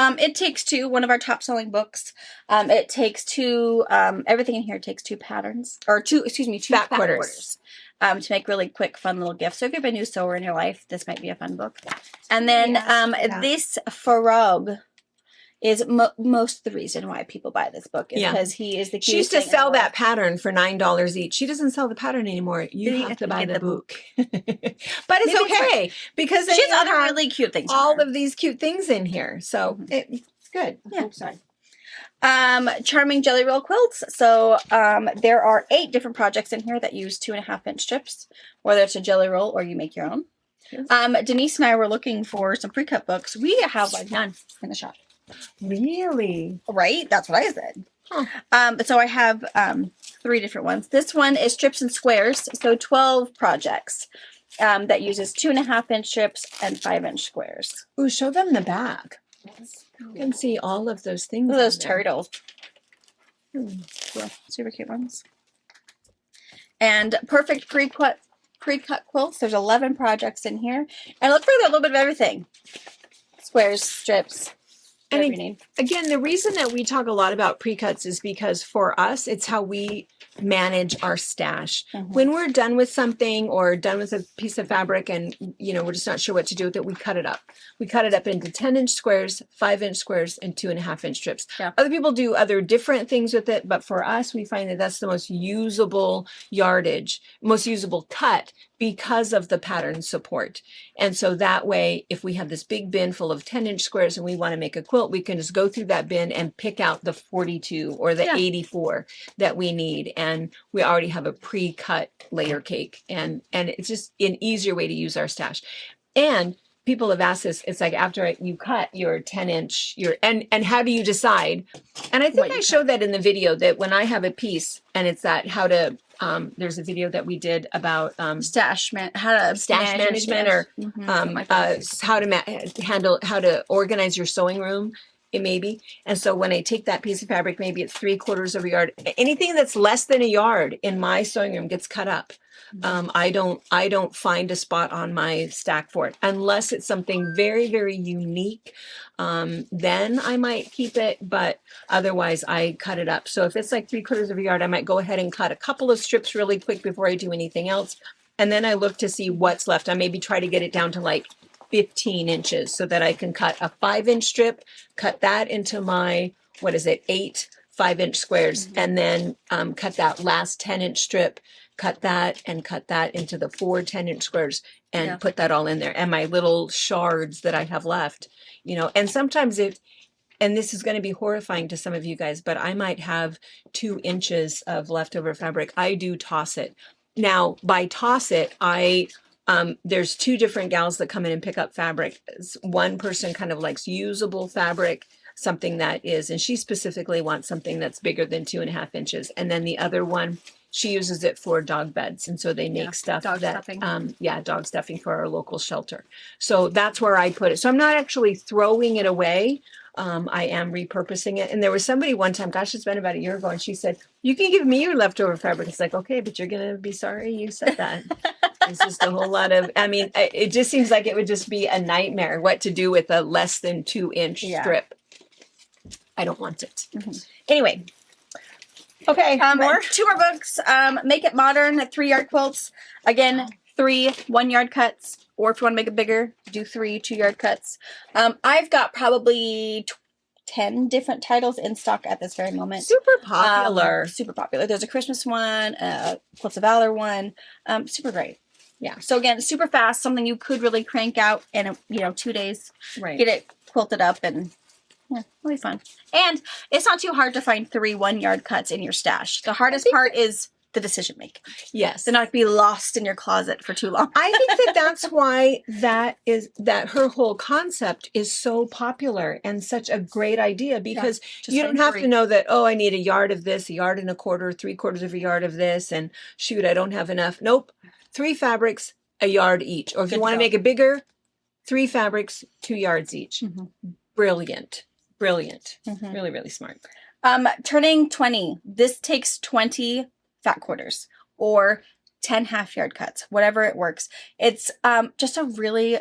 It Takes Two, one of our top selling books. It takes two, everything in here takes two patterns, or two fat quarters. To make really quick, fun little gifts. So if you have a new sewer in your life, this might be a fun book. And then this Farog is most of the reason why people buy this book is because he is the cutest. She used to sell that pattern for $9 each. She doesn't sell the pattern anymore. You have to buy the book. But it's okay because she has other really cute things. All of these cute things in here, so it's good. Yeah. Oh, sorry. Charming jelly roll quilts. So there are 8 different projects in here that use 2.5 inch strips, whether it's a jelly roll or you make your own. Yes. Denise and I were looking for some pre-cut books. We have like none in the shop. Really? Right? That's what I said. So I have 3 different ones. This one is strips and squares. So 12 projects that uses 2.5 inch strips and 5 inch squares. Ooh, show them the back. You can see all of those things. Look at those turtles. Cool. Super cute ones. And perfect pre-cut quilts. There's 11 projects in here. And look for a little bit of everything. Squares, strips. And again, the reason that we talk a lot about pre-cuts is because for us, it's how we manage our stash. When we're done with something or done with a piece of fabric and, we're just not sure what to do with it, we cut it up. We cut it up into 10 inch squares, 5 inch squares, and 2.5 inch strips. Yeah. Other people do other different things with it, but for us, we find that that's the most usable yardage, most usable cut because of the pattern support. And so that way, if we have this big bin full of 10-inch squares and we want to make a quilt, we can just go through that bin and pick out the 42 or the 84 that we need. And we already have a pre-cut layer cake. And it's just an easier way to use our stash. And people have asked this, it's like after you cut your 10-inch, and how do you decide? And I think I showed that in the video, that when I have a piece and it's that how to, there's a video that we did about stash management or how to organize your sewing room. It may be. And so when I take that piece of fabric, maybe it's 3/4 of a yard, anything that's less than a yard in my sewing room gets cut up. I don't find a spot on my stack for it unless it's something very, very unique. Then I might keep it, but otherwise I cut it up. So if it's like 3/4 of a yard, I might go ahead and cut a couple of strips really quick before I do anything else. And then I look to see what's left. I maybe try to get it down to like 15 inches so that I can cut a 5-inch strip, cut that into my, 8 5-inch squares, and then cut that last 10-inch strip, cut that into the 4 10-inch squares and put that all in there. And my little shards that I have left, and sometimes and this is going to be horrifying to some of you guys, but I might have 2 inches of leftover fabric. I do toss it. Now, by toss it, there's 2 different gals that come in and pick up fabric. One person kind of likes usable fabric, something that is, and she specifically wants something that's bigger than 2.5 inches. And then the other one, she uses it for dog beds. And so they make stuff dog stuffing. Dog stuffing for our local shelter. So that's where I put it. So I'm not actually throwing it away. I am repurposing it. And there was somebody one time, gosh, it's been about a year ago, and she said, you can give me your leftover fabric. It's like, okay, but you're going to be sorry you said that. It's just a whole lot of, it just seems like it would just be a nightmare what to do with a less than 2-inch strip. I don't want it. Anyway. Okay. More? 2 more books. Make It Modern, 3-yard quilts. Again, 3 1-yard cuts. Or if you want to make it bigger, do 3 2-yard cuts. I've got probably 10 different titles in stock at this very moment. Super popular. Super popular. There's a Christmas one, a Quilts of Valor one. Super great. Yeah. So again, super fast, something you could really crank out in 2 days. Right. Get it quilted up and really fun. And it's not too hard to find 3 1-yard cuts in your stash. The hardest part is the decision making. Yes. To not be lost in your closet for too long. I think that's why that her whole concept is so popular and such a great idea, because you don't have to know that, I need a yard of this, 1.25 yards, 3/4 of a yard of this, and shoot, I don't have enough. Nope. 3 fabrics, a yard each. Or if you want to make it bigger, 3 fabrics, 2 yards each. Brilliant. Really, really smart. Turning 20. This takes 20 fat quarters or 10 half-yard cuts, whatever it works. It's just a really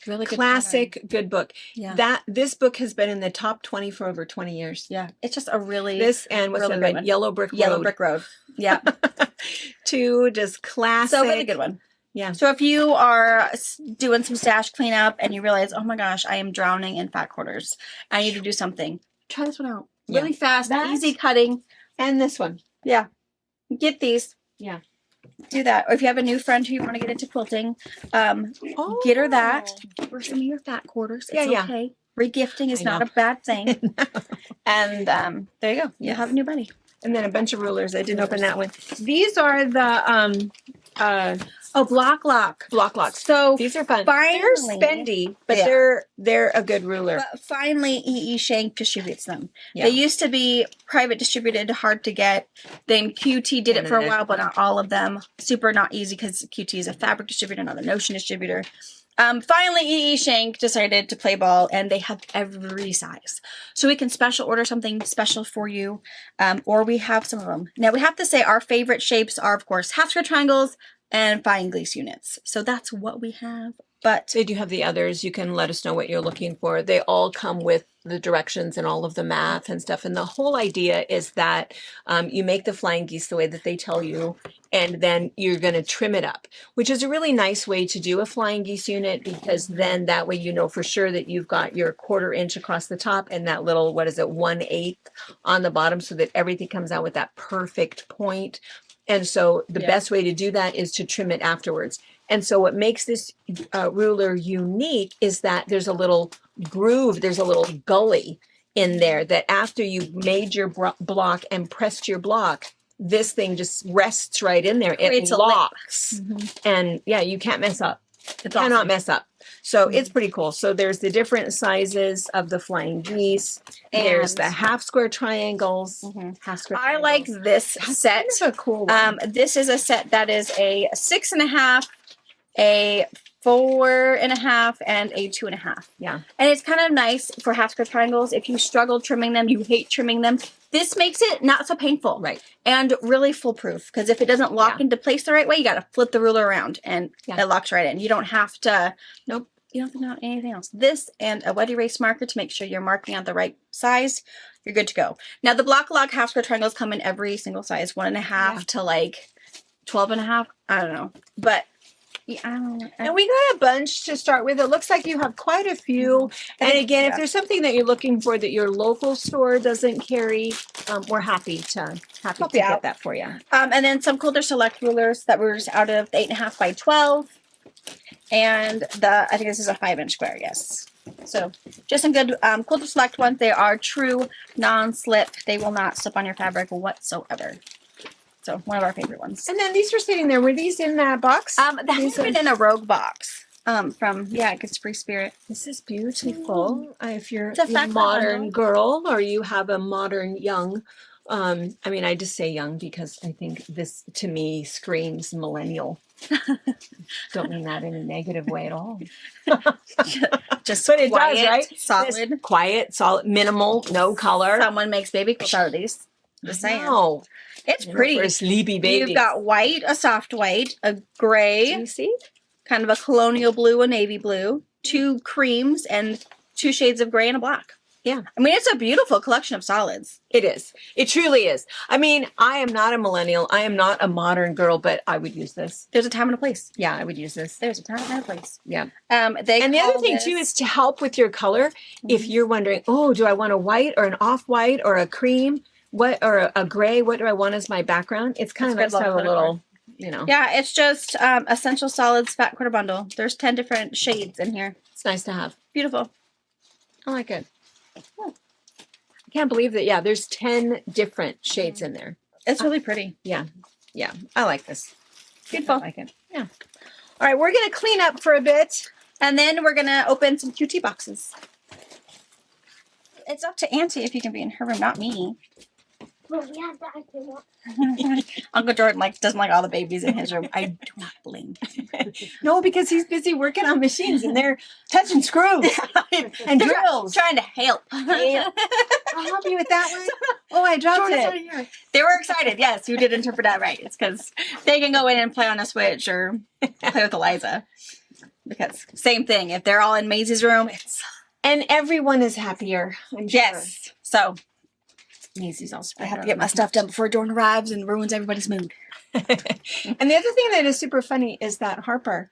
good classic good book. Yeah. This book has been in the top 20 for over 20 years. Yeah. It's just a really this and what's really that one? Yellow Brick Road. Yeah. 2 just classic. So really good one. Yeah. So if you are doing some stash cleanup and you realize, oh my gosh, I am drowning in fat quarters, I need to do something, try this one out. Really fast, easy cutting. And this one. Yeah. Get these. Yeah. Do that. Or if you have a new friend who you want to get into quilting, get her that. Give her some of your fat quarters. It's okay. Regifting is not a bad thing. And there you go. You'll have a new buddy. And then a bunch of rulers. I didn't open that one. These are the block lock. Block locks. So these are fun. Finally, they're spendy, but they're a good ruler. But finally, E.E. Shank distributes them. Yeah. They used to be private distributed, hard to get. Then QT did it for a while, but not all of them. Super not easy because QT is a fabric distributor, not a Notion distributor. Finally, E.E. Shank decided to play ball, and they have every size. So we can special order something special for you, or we have some of them. Now, we have to say our favorite shapes are, of course, half square triangles and fine Gleese units. So that's what we have. But they do have the others. You can let us know what you're looking for. They all come with the directions and all of the math and stuff. And the whole idea is that you make the flying geese the way that they tell you, and then you're going to trim it up, which is a really nice way to do a flying geese unit, because then that way you know for sure that you've got your 1/4 inch across the top and that little, 1/8 on the bottom, so that everything comes out with that perfect point. And so the best way to do that is to trim it afterwards. And so what makes this ruler unique is that there's a little groove, there's a little gully in there that after you've made your block and pressed your block, this thing just rests right in there. It Creates a lip. locks. And yeah, you can't mess up. It's Cannot awesome. mess up. So it's pretty cool. So there's the different sizes of the flying geese. There's And- the half square triangles. Mhm. Half square I like triangles. this That's set. kind of a cool one. This is a set that is a 6.5, a 4.5, and a 2.5. Yeah. And it's kind of nice for half square triangles. If you struggle trimming them, you hate trimming them, this makes it not so painful. Right. And really foolproof, because if it doesn't lock Yeah. into place the right way, you got to flip the ruler around and Yeah. it locks right in. You don't have to. Nope. You don't have to know anything else. This and a wet erase marker to make sure you're marking out the right size. You're good to go. Now the block log half square triangles come in every single size, 1.5 Yeah. to like 12.5. I don't know, but yeah, I don't know. And we got a bunch to start with. It looks like you have quite a few. And again, if Yeah. there's something that you're looking for that your local store doesn't carry, we're happy to Help you get out. that for you. And then some Coulter Select rulers that were just out of the 8.5 by 12. And I think this is a 5-inch square, yes. So just some good Coulter Select ones. They are true non-slip. They will not slip on your fabric whatsoever. So one of our favorite ones. And then these were sitting there. Were these in that box? That These has been are- in a Rogue box. From Good Free Spirit. This is beautiful. If you're It's a a fact modern bundle. girl or you have a modern young, I mean, I just say young because I think this to me screams millennial. Don't mean that in a negative way at all. Just But it does, quiet, right? solid. This quiet, solid, minimal, no color. Someone makes baby quilts out of these. Just saying. No, It's pretty. for sleepy babies. You've got white, a soft white, a Do gray, you see? kind of a colonial blue, a navy blue, 2 creams, and 2 shades of gray and a black. Yeah. I mean, it's a beautiful collection of solids. It is. It truly is. I mean, I am not a millennial. I am not a modern girl, but I would use this. There's a time and a place. Yeah, I would use this. There's a time and a place. Yeah. They And the other call thing this- too is to help with your color. If you're wondering, oh, do I want a white or an off-white or a cream? What or a gray? What do I want as my background? It's kind of nice That's to have good a little, you know. Yeah, it's just Essential Solids Fat Quarter Bundle. There's 10 different shades in here. It's nice to have. Beautiful. I like it. I can't believe that. Yeah, there's 10 different shades in there. It's really pretty. Yeah, I like this. I Beautiful. like it. Yeah. All right, we're gonna clean up for a bit. And then we're going to open some QT boxes. It's up to Auntie if you can be in her room, not me. Well, we have to actually walk. Uncle Jordan doesn't like all the babies in his room. I do not blame him. No, because he's busy working on machines and they're touching screws and drills. Trying to help. I'll help you with that one. Oh, I dropped Jordan's it. right here. They were excited. Yes, you did interpret that right. It's because they can go in and play on a Switch or play with Eliza. Because same thing. If they're all in Maisie's room, it's And everyone is happier. I'm sure. yes. So Maisie's all I spread have to out. get my stuff done before Jordan arrives and ruins everybody's mood. And the other thing that is super funny is that Harper,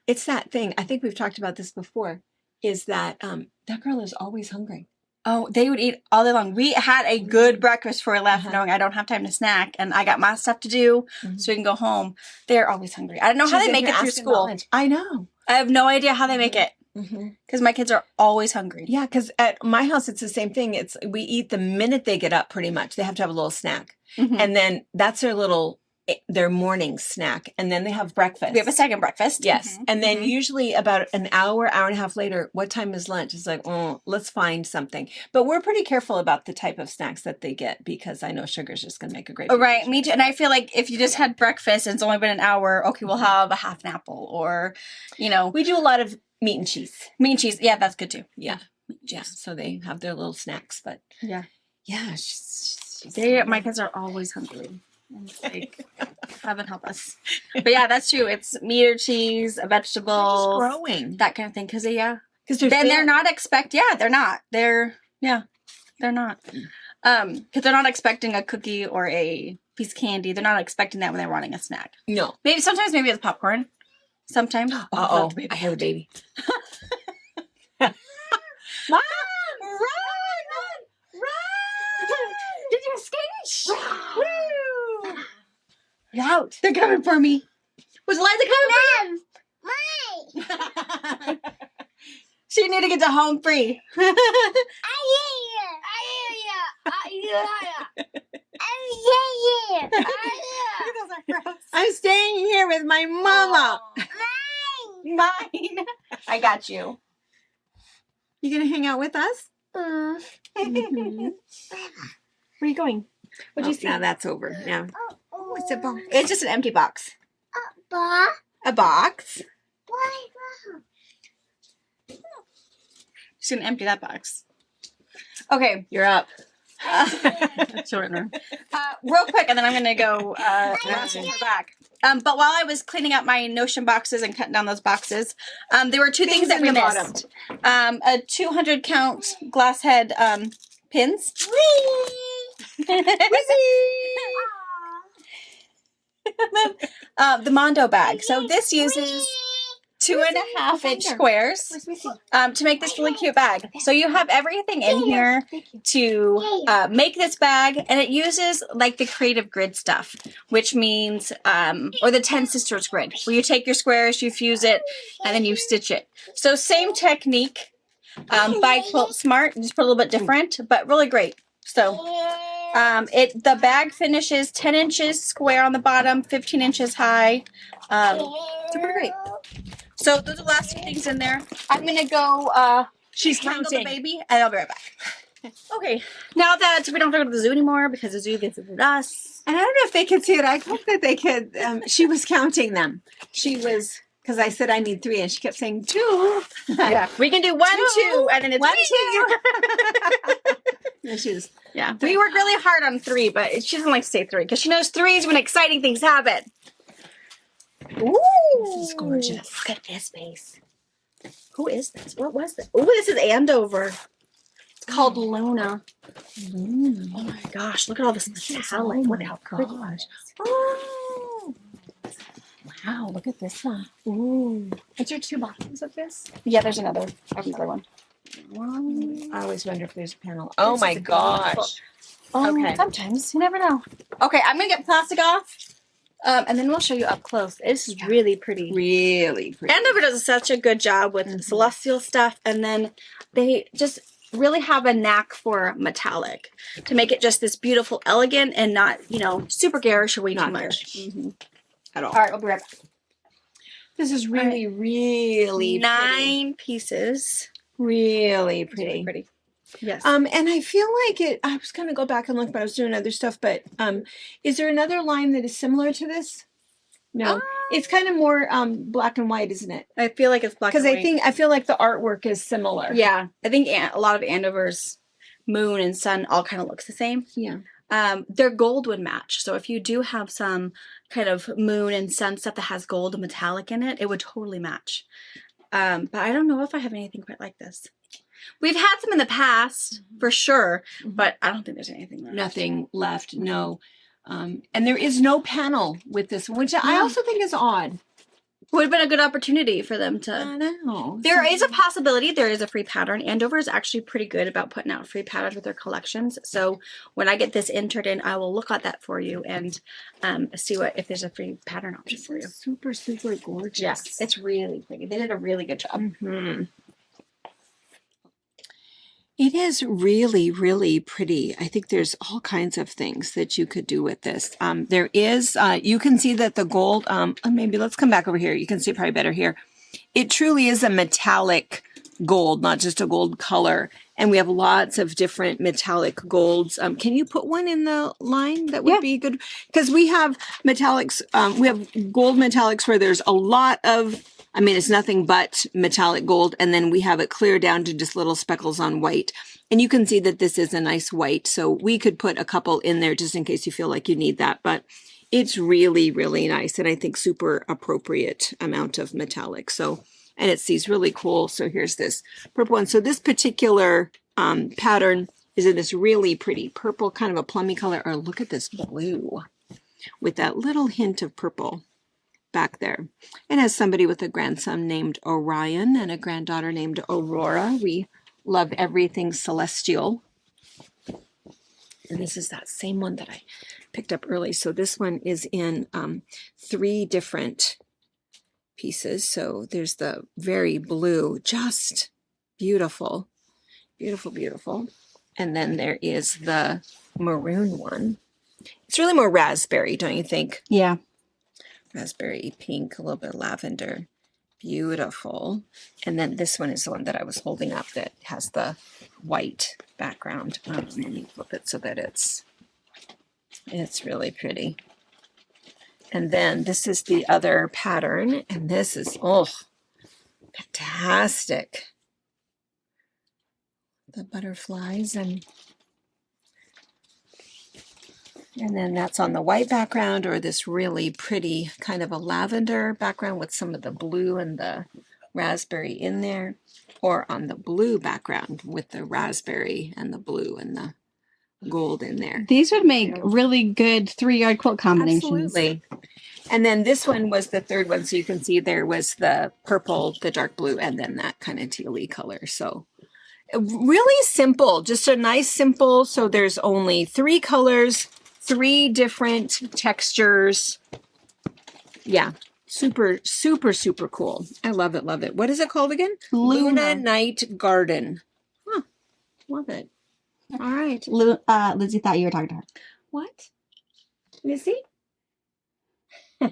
it's that thing. I think we've talked about this before. Is that that girl is always hungry. Oh, they would eat all day long. We had a good breakfast before we left, Uh-huh. knowing I don't have time to snack, and I got my stuff to do, so we can go home. They're always hungry. I don't know how She's they in make here it through asking about school. lunch. I know. I have no idea how they make it Mm-hmm. because my kids are always hungry. Yeah, because at my house it's the same thing. It's we eat the minute they get up. Pretty much, they have to have a little snack, Mhm. and then that's their morning snack, and then they have breakfast. We have a second breakfast. Yes. Mhm. And then Mhm. usually about an hour and a half later, what time is lunch? It's like, oh, let's find something. But we're pretty careful about the type of snacks that they get because I know sugar's just going to make a great. Oh, right, me too. And I feel like if you just had breakfast and it's only been an hour, okay, we'll Mm-hmm. have a half an apple or, We do a lot of meat and cheese. meat and cheese. Yeah, that's good too. Yeah. Yeah. So they have their little snacks, but Yeah. yeah. She's My kids are always hungry. And it's like, heaven help us. But yeah, that's true. It's meat or cheese, They're just vegetables, growing. that kind of thing. Because Because then they're not they're not. They're not. Because they're not expecting a cookie or a piece of candy. They're not expecting that when they're wanting a snack. No. Sometimes maybe it's popcorn. Sometimes. Uh-oh. the baby. I have a baby. Mom, run! Did you escape? You're out. They're coming for me. Was Eliza coming Mine. for you? She need to get to home free. I hear ya. I'm staying here with my mama. Mine. I got you. You gonna hang out with us? Mm. Mhm. Where are you going? What'd you see? Now that's over. Yeah. What's a box? It's just an empty box. Ba. A box. Why? Just gonna empty that box. Okay. You're up. Shortener. Real quick, and then I'm gonna go wash her back. But while I was cleaning out my Notion boxes and cutting down those boxes, there were two things that we in the missed. A 200 count glass head pins. The Mondo bag. So this uses 2.5 inch squares to make this really cute bag. So you have everything in here to make this bag, and it uses like the Creative Grid stuff, which means or the 10 Sisters grid, where you take your squares, you fuse it, and then you stitch it. So same technique by Quilt Smart, just put a little bit different, but really great. So the bag finishes 10 inches square on the bottom, 15 inches high. Super great. So those are the last two things in there. I'm gonna go She's wrangle the counting. baby, and I'll be right back. Okay, now that we don't have to go to the zoo anymore because the zoo visited us. And I don't know if they could see it. I hope that they could. She was counting them. She was, because I said I need 3, and she kept saying 2. Yeah, we can do 1, 2, and then it's 1, 2. And she was, Yeah, we work really hard on 3, but she doesn't like to say 3 because she knows 3 is when exciting things happen. Ooh, this is gorgeous. Look at this face. Who is this? What was this? Oh, this is Andover. It's called Luna. Oh my gosh, look at all this metallic. Look how pretty. Oh. wow, look at this one. Ooh. Is there 2 boxes of this? Yeah, there's another one. I always wonder if there's a panel. Oh This my is gosh. Oh, Okay. sometimes. You never know. Okay, I'm going to get plastic off. And then we'll show you up close. This is really pretty. Really pretty. Andover does such a good job with celestial stuff, and then they just really have a knack for metallic to make it just this beautiful, elegant, and not, super garish or way Not too much. At all. All right, we'll be right back. This is really, really 9 pieces. Really It's really pretty. pretty. Yes. And I feel like I was gonna go back and look, but I was doing other stuff. But is there another line that is similar to this? No, it's kind of more black and white, isn't it? I feel like it's black Because and white. I feel like the artwork is similar. Yeah, I think a lot of Andover's moon and sun all kind of looks the same. Yeah. Their gold would match. So if you do have some kind of moon and sun stuff that has gold and metallic in it, it would totally match. But I don't know if I have anything quite like this. We've had some in the past, for sure, but I don't think there's anything left. Nothing left. No. And there is no panel with this one, which I also think is odd. Would have been a good opportunity for them to. I know. There is a possibility there is a free pattern. Andover is actually pretty good about putting out free patterns with their collections. So when I get this entered in, I will look at that for you and see if there's a free pattern option for you. Super, super gorgeous. Yes, it's really pretty. They did a really good job. Mm-hmm. It is really, really pretty. I think there's all kinds of things that you could do with this. There is, you can see that the gold, maybe let's come back over here. You can see it probably better here. It truly is a metallic gold, not just a gold color. And we have lots of different metallic golds. Can you put one in the line? That would be good. Because we have metallics, we have gold metallics where there's a lot of, it's nothing but metallic gold. And then we have it clear down to just little speckles on white. And you can see that this is a nice white. So we could put a couple in there just in case you feel like you need that. But it's really, really nice. And I think super appropriate amount of metallic. So, and it's these really cool. So here's this purple one. So this particular pattern is in this really pretty purple, kind of a plummy color. Or look at this blue with that little hint of purple back there. And as somebody with a grandson named Orion and a granddaughter named Aurora, we love everything celestial. And this is that same one that I picked up early. So this one is in 3 different pieces. So there's the very blue, just beautiful, beautiful, beautiful. And then there is the maroon one. It's really more raspberry, don't you think? Yeah. Raspberry pink, a little bit of lavender. Beautiful. And then this one is the one that I was holding up that has the white background. Let me flip it so that it's really pretty. And then this is the other pattern, and this is, oh, fantastic. The butterflies and then that's on the white background, or this really pretty kind of a lavender background with some of the blue and the raspberry in there, or on the blue background with the raspberry and the blue and the gold in there. These would make really good 3-yard quilt combinations. Absolutely. And then this one was the third one. So you can see there was the purple, the dark blue, and then that kind of tealy color. So really simple, just a nice simple. So there's only 3 colors, 3 different textures. Yeah. Super, super, super cool. I love it. Love it. What is it called again? Luna Night Garden. Huh. Love it. All right. Lizzie thought you were talking to her. What? Missy? All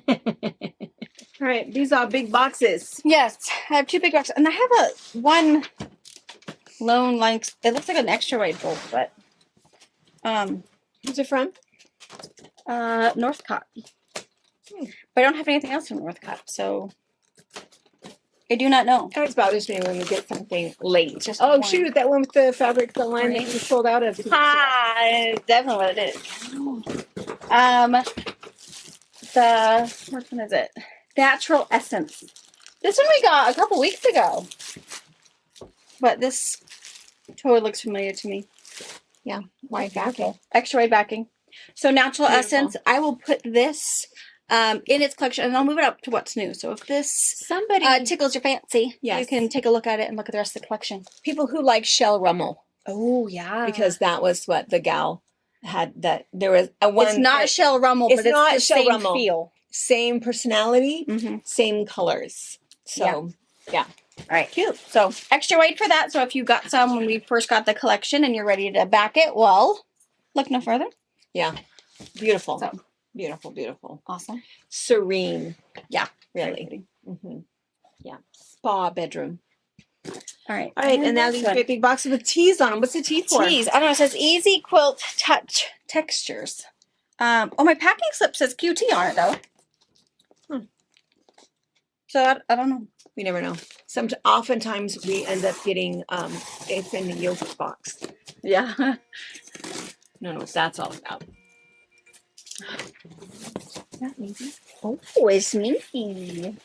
right. These are big boxes. Yes, I have 2 big boxes, and I have one lone length. It looks like an extra wide bolt, but Who's it from? Northcott. But I don't have anything else from Northcott, so I do not know. It always bothers me when you get something late. Just Oh, one. shoot. That one with the fabric, the line Right. that you sold out of. It's definitely what it is. Which one is it? Natural Essence. This one we got a couple weeks ago. But this totally looks familiar to me. Yeah. White backing. Extra wide backing. So Natural Beautiful. Essence, I will put this in its collection, and I'll move it up to what's new. So if this Somebody, tickles your fancy, Yes. you can take a look at it and look at the rest of the collection. people who like Shell Rummel, Oh, yeah. because that was what the gal had, that there was a one. it's not that- Shell Rummel, it's but it's not the Shell same Rummel. feel. Same personality, Mm-hmm. same colors. So, All right, cute. So extra weight for that. So if you got some when we first got the collection and you're ready to back it, well, look no further. yeah. Beautiful. So Beautiful, beautiful. awesome. Serene. Yeah, Very really. pretty. Mm-hmm. Yeah. Spa bedroom. All right. All right, and now these great big boxes with teas on them. What's the tea for? Tees. I don't know. It says Easy Quilt Touch Textures. My packing slip says QT on it though. So I don't know. We never know. Oftentimes we end up getting it's in the yogurt box. Yeah. No, what that's all about. That maybe. Oh, it's Minky.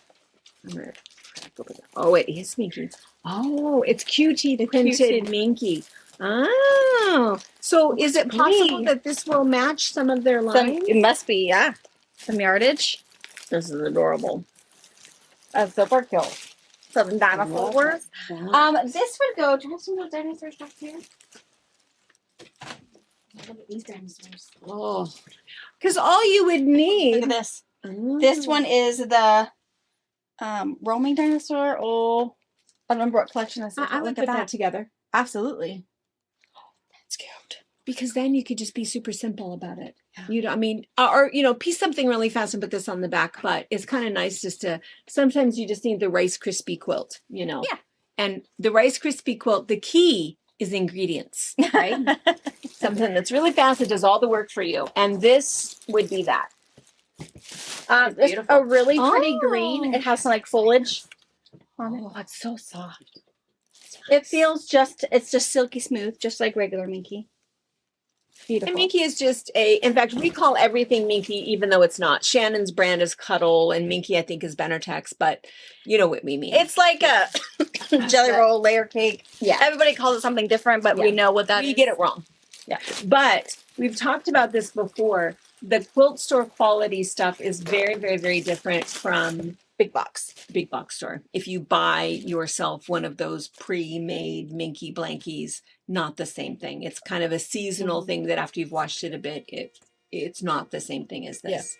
Oh, it is Minky. Oh, it's QT The printed QT. Minky. Oh, so is it possible Neat. that this will match some of their lines? It must be, yeah. Some yardage. This is adorable. A silver kill. Some dinosaurs. This would go. Do you have some more dinosaurs back here? Look at these dinosaurs. Oh, because all you would Look need. at this. This one is the roaming dinosaur. Oh, I don't remember what collection this is. I would Look put at that that. together Absolutely. That's cute. Because then you could just be super simple about it. Yeah. You know, I mean, or piece something really fast and put this on the back. But it's kind of nice just to. Sometimes you just need the Rice Krispie quilt. You know. Yeah. And the Rice Krispie quilt, the key is ingredients, right? Something that's really fast that does all the work for you. And this would be that. It's beautiful. a really pretty green. Oh. It has some like foliage on it. Oh, it's so soft. It feels it's just silky smooth, just like regular Minky. Beautiful. And Minky is just in fact, we call everything Minky, even though it's not. Shannon's brand is Cuddle, and Minky, I think, is Benertex, but you know what we mean. It's like a jelly roll layer cake. Yeah. Everybody calls it something different, but we Yeah. know what that is. we get it wrong. Yeah. But we've talked about this before. The quilt store quality stuff is very, very, very different from Big box. big box store. If you buy yourself one of those pre-made Minky blankies, not the same thing. It's kind of a seasonal thing that after you've washed it a bit, it's not the same thing as this.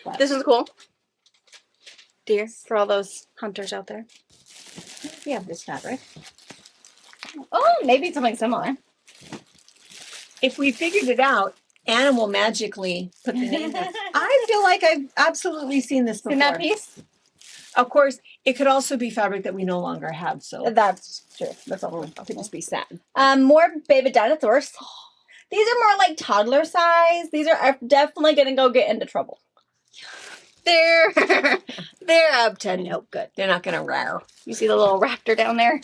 But This is cool. deer for all those hunters out there. We have this fabric. Oh, maybe something similar. If we figured it out, Anna will magically put the name. I feel like I've absolutely seen this before. Seen that piece? Of course, it could also be fabric that we no longer have, so That's true. That's all. it could just be sad. More baby dinosaurs. These are more like toddler size. These are definitely gonna go get into trouble. They're up to no good. They're not gonna row. You see the little raptor down there?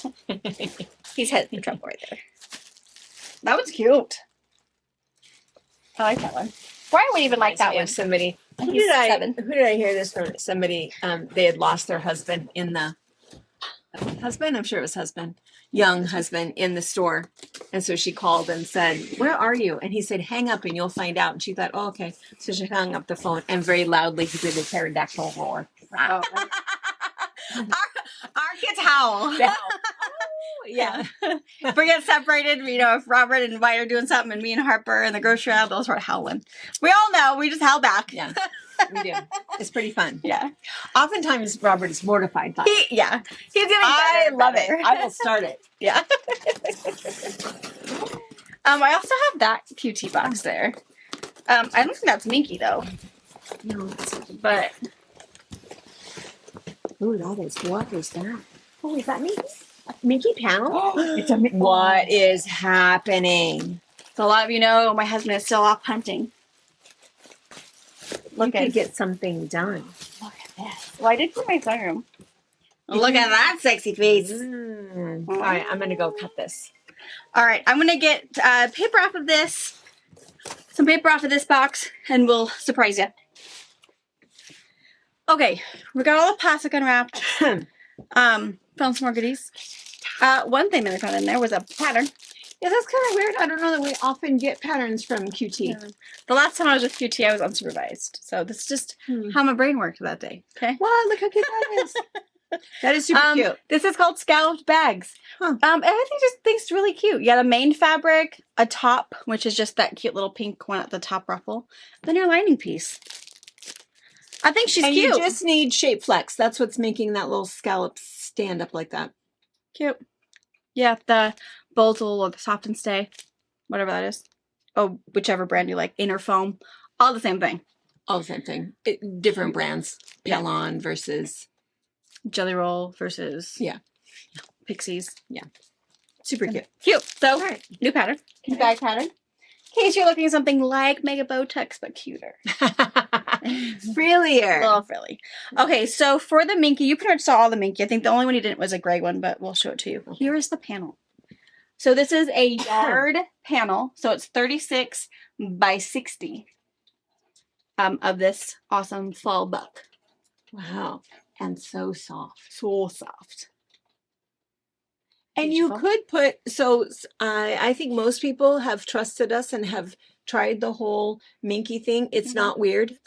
He's headed for trouble right there. That was cute. I like that one. Why would we even like that one? Somebody. Who He's did I? 7. Who did I hear this from? Somebody. They had lost their husband in the husband. I'm sure it was husband, young husband in the store, and so she called and said, "Where are you?" And he said, "Hang up and you'll find out." And she thought, "Oh, okay." So she hung up the phone and very loudly he did a pterodactyl roar. Oh. our kids howl. Yeah. If we get separated, you know, if Robert and White are doing something and me and Harper in the grocery aisle, they'll start howling. We all know. We just howl back. Yeah. We do. It's pretty fun. Yeah. Oftentimes, Robert is mortified by it. He's getting better. I and love better. it. I will start it. Yeah. I also have that QT box there. I don't think that's Minky though. No. But Ooh, that is. What is that? Oh, is that Mickey? Mickey panel? it's a What is happening? So a lot of you know my husband is still off hunting. Look, Look at at get something done. Look at this. Well, I did for my sunroom. Look at that sexy face. All right, I'm gonna go cut this. All right, I'm gonna get paper off of this, some paper off of this box, and we'll surprise you. Okay, we got all the plastic unwrapped. Found some more goodies. One thing that I found in there was a pattern. Yeah, that's kind of weird. I don't know that we often get patterns from QT. The last time I was with QT, I was unsupervised. So this is just how my brain worked that day. Okay. Wow, look how cute that is. That is super cute. This is called scalloped bags. Huh. And I think it's really cute. You got a main fabric, a top, which is just that cute little pink one at the top ruffle, then your lining piece. I think she's And cute. you just need shape flex. That's what's making that little scallop stand up like that. Cute. Yeah, the Bozel or the Soft and Stay, whatever that is. Oh, whichever brand you like. Inner Foam. All the same thing. All the same thing. Different brands. Yeah. Pelon versus Jelly Roll versus Yeah. Pixies. super cute. Cute. So, Right. new pattern. New bag pattern. In case you're looking at something like Mega Botex, but cuter. Frillier. A little frilly. Okay, so for the Minky, you pretty much saw all the Minky. I think the only one you didn't was a gray one, but we'll show it to you. Here is the panel. So this is a yard panel. So it's 36 by 60 of this awesome fall buck. Wow. And so soft. So soft. And you Beautiful. could put, so I think most people have trusted us and have tried the whole Minky thing. It's not weird.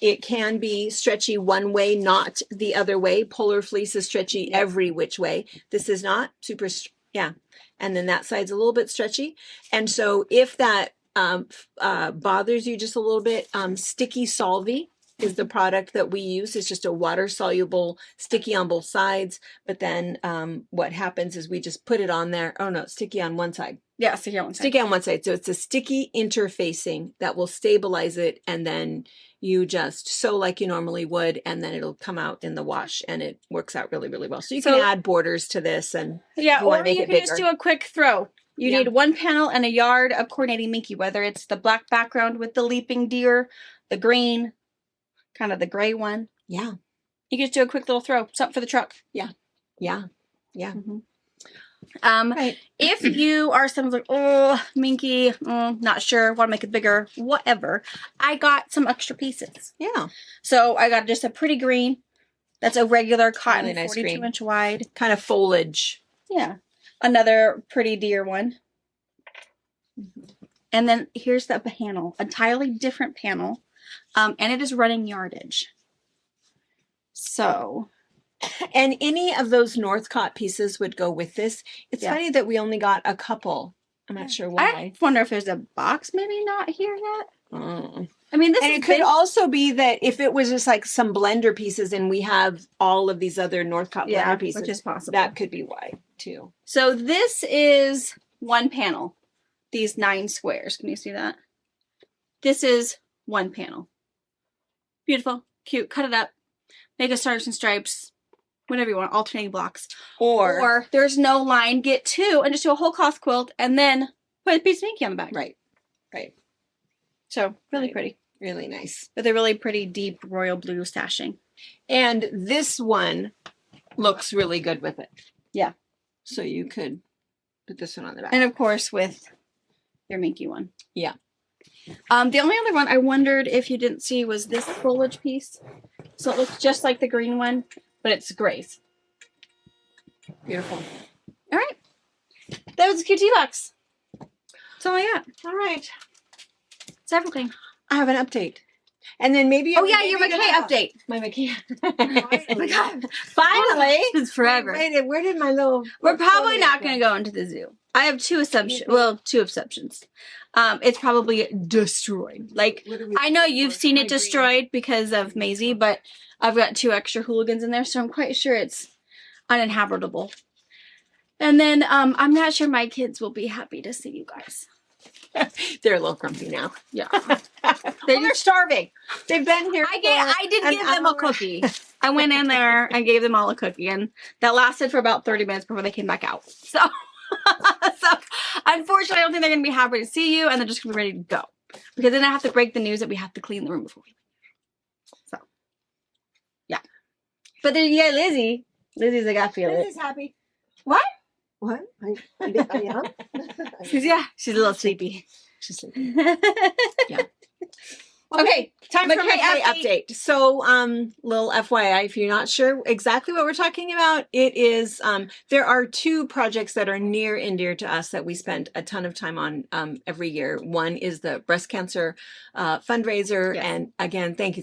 It can be stretchy one way, not the other way. Polar fleece is stretchy every which way. This is not super, yeah. And then that side's a little bit stretchy. And so if that bothers you just a little bit, Sticky Solvy is the product that we use. It's just a water soluble, sticky on both sides. But then what happens is we just put it on there. Oh no, sticky on one side. Yeah, so here one Sticky on one side. So it's a sticky interfacing that will stabilize it. And then you just sew like you normally would. And then it'll come out in the wash. And it works out really, really well. So you can add borders to this. And yeah, you wanna or make you it can just bigger. do a quick throw. You Yeah. need one panel and a yard of coordinating Minky, whether it's the black background with the leaping deer, the green, kind of the gray one. yeah, You can just do a quick little throw, something for the truck. yeah. Right. If you are someone like, oh, Minky, not sure, want to make it bigger, whatever, I got some extra pieces. Yeah. So I got just a pretty green. That's a regular cotton, Really nice 42 green. inch wide. Kind of foliage. Yeah. Another pretty deer one. And then here's the panel, entirely different panel. And it is running yardage. So, And any of those Northcott pieces would go with this. It's Yeah. funny that we only got a couple. I'm not sure why. I wonder if there's a box maybe not here yet. Oh. I mean, this And is it could big. also be that if it was just like some blender pieces and we have all of these other Northcott blender pieces, which is possible. that could be why too. So this is one panel. These 9 squares. Can you see that? This is one panel. Beautiful, cute. Cut it up. Make a stars and stripes. Whatever you want. Alternating blocks. Or there's no line. Get 2 and just do a whole cloth quilt and then put a piece of Mickey on the back. right. So really Right. pretty. Really nice. With a really pretty deep royal blue stashing. And this one looks really good with it. Yeah. So you could put this one on the back. And of course with your Minky one. Yeah. The only other one I wondered if you didn't see was this foliage piece. So it looks just like the green one, but it's grays. Beautiful. All right. That was a QT box. That's all I got. All right. It's everything. I have an update. And then maybe Oh yeah, your McKay update. My McKay. Oh my god. Finally. It's forever. Wait, where did my little We're probably portfolio not go? going to go into the zoo. I have 2 assumptions. Well, 2 exceptions. It's probably destroyed. Like, What are we I know looking you've for? seen My it green. destroyed because of Maisie, but I've got 2 extra hooligans in there, so I'm quite sure it's uninhabitable. And then I'm not sure my kids will be happy to see you guys. They're a little grumpy now. Yeah. They're starving. They've been here. I did an give them a hour. cookie. I went in there and gave them all a cookie, and that lasted for about 30 minutes before they came back out. So, so unfortunately, I don't think they're going to be happy to see you, and they're just going to be ready to go. Because then I have to break the news that we have to clean the room before we leave. So, yeah. But then, yeah, Lizzie. Lizzie's like, I feel it. Lizzie's happy. What? What? I am? She's a little sleepy. She's like, Okay, time for McKay McKay update. So, little FYI, if you're not sure exactly what we're talking about, it is there are 2 projects that are near and dear to us that we spend a ton of time on every year. One is the breast cancer fundraiser, Yes. and again, thank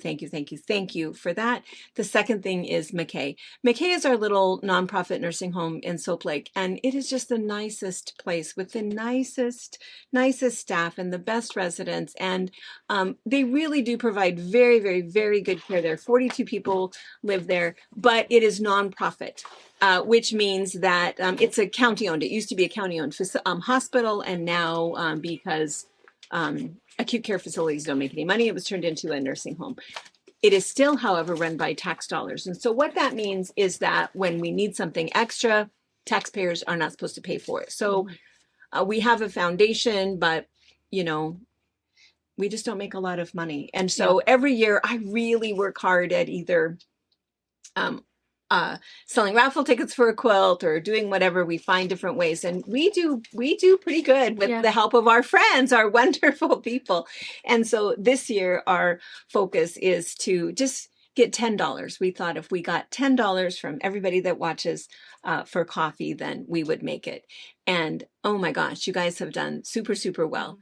you for that. The second thing is McKay. McKay is our little nonprofit nursing home in Soap Lake, and it is just the nicest place with the nicest staff and the best residents, and they really do provide very, very, very good care there. 42 people live there, but it is nonprofit, which means that it's a county-owned. It used to be a county-owned hospital, and now because acute care facilities don't make any money, it was turned into a nursing home. It is still, however, run by tax dollars. And so what that means is that when we need something extra, taxpayers are not supposed to pay for it. So we have a foundation, but, you know, we just don't make a lot of money. And so every year I really work hard at either selling raffle tickets for a quilt or doing whatever. We find different ways, and we do pretty good with the help of our friends, our wonderful people. And so this year our focus is to just get $10. We thought if we got $10 from everybody that watches for coffee, then we would make it. And oh my gosh, you guys have done super, super well,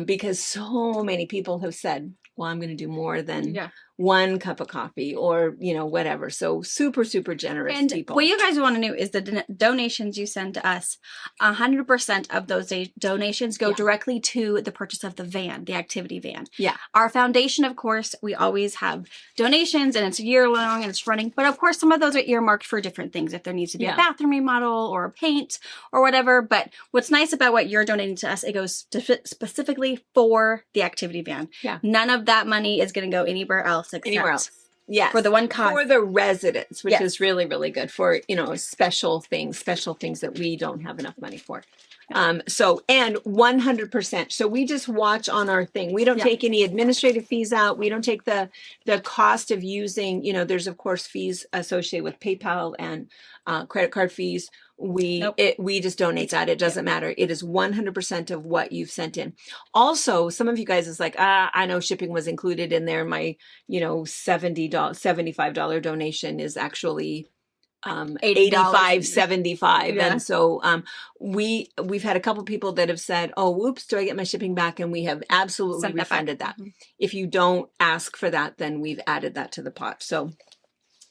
because so many people have said, well, I'm going to do more than 1 cup of coffee or, you know, whatever. So super, super generous And people. what you guys want to know is the donations you send to us, 100% of those donations go directly to the purchase of the van, the activity van. Yeah. Our foundation, of course, we always have donations, and it's a year long and it's running. But of course, some of those are earmarked for different things. If there needs to be a bathroom remodel or a paint or whatever. But what's nice about what you're donating to us, it goes specifically for the activity van. Yeah. None of that money is going to go anywhere else except Anywhere else. Yes. for the one cause. For the residents, which is really, really good for, you know, special things that we don't have enough money for. So, and 100%. So we just watch on our thing. We don't take any administrative fees out. We don't take the cost of using, you know, there's of course fees associated with PayPal and credit card fees. We just donate that. It doesn't matter. It is 100% of what you've sent in. Also, some of you guys is like, I know shipping was included in there. My, you know, $75 donation is actually $85.75. And so we've had a couple people that have said, oh, whoops, do I get my shipping back? And we have absolutely refunded that. If you don't ask for that, then we've added that to the pot. So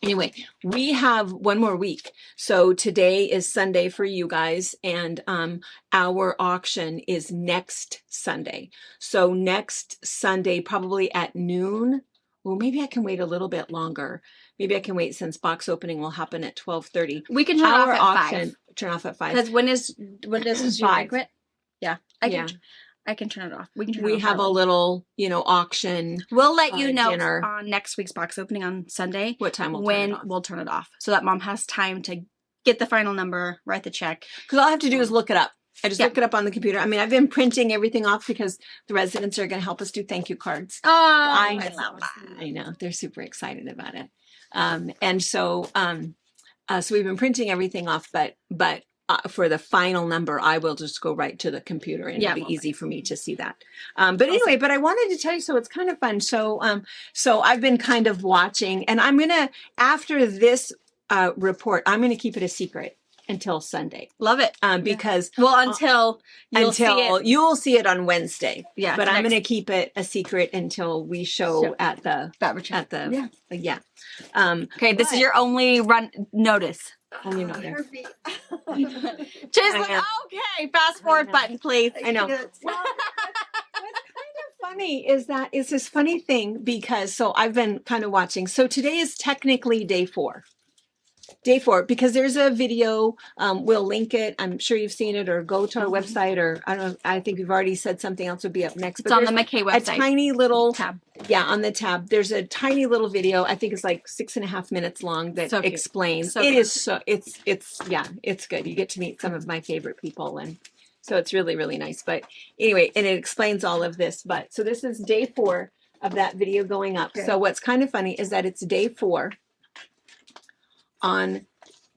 Anyway, we have one more week. So today is Sunday for you guys, and our auction is next Sunday. So next Sunday, probably at noon. Well, maybe I can wait a little bit longer. Maybe I can wait since box opening will happen at 12:30. We can turn Our off at auction 5. turn off at 5. Because when does your 5. banquet? Yeah, I Yeah. can turn it off. We can turn it We off have a early. little, auction. We'll let you know dinner. on next week's box opening on Sunday What time we'll turn when it off? we'll turn it off, so that Mom has time to get the final number, write the check. Because all I have to do is look it up. I just Yeah. look it up on the computer. I mean, I've been printing everything off because the residents are going to help us do thank you cards. Oh, I love that. I know they're super excited about it. And so we've been printing everything off, but for the final number, I will just go right to the computer, and Yeah, it'll be well, easy for me to see that. But anyway, but I wanted to tell you, so it's kind of fun. So I've been kind of watching, and I'm gonna, after this report, I'm gonna keep it a secret until Sunday, Love it. because Well, until you'll see it. you'll see it on Wednesday. Yeah, But I'm next- going to keep it a secret until we show Sure. at the Fabric check. at the yeah. Okay, this is but- your only run notice. And you're not there. Herbie. Just I know. okay, fast forward know. button, please. I know. Yes. Well, what's kind of funny is that it's this funny thing because I've been kind of watching. So today is technically day 4. Day 4, because there's a video. We'll link it. I'm sure you've seen it, or go to our website, or I don't know. I think we've already said something else would be up next. It's on the there's McKay a website. tiny little tab. Yeah, on the tab, there's a tiny little video. I think it's like 6.5 minutes long that So cute. explains. So It good. is so it's good. You get to meet some of my favorite people, and so it's really, really nice. But anyway, and it explains all of this. But so this is day 4 of that video going up. Okay. So what's kind of funny is that it's day 4. On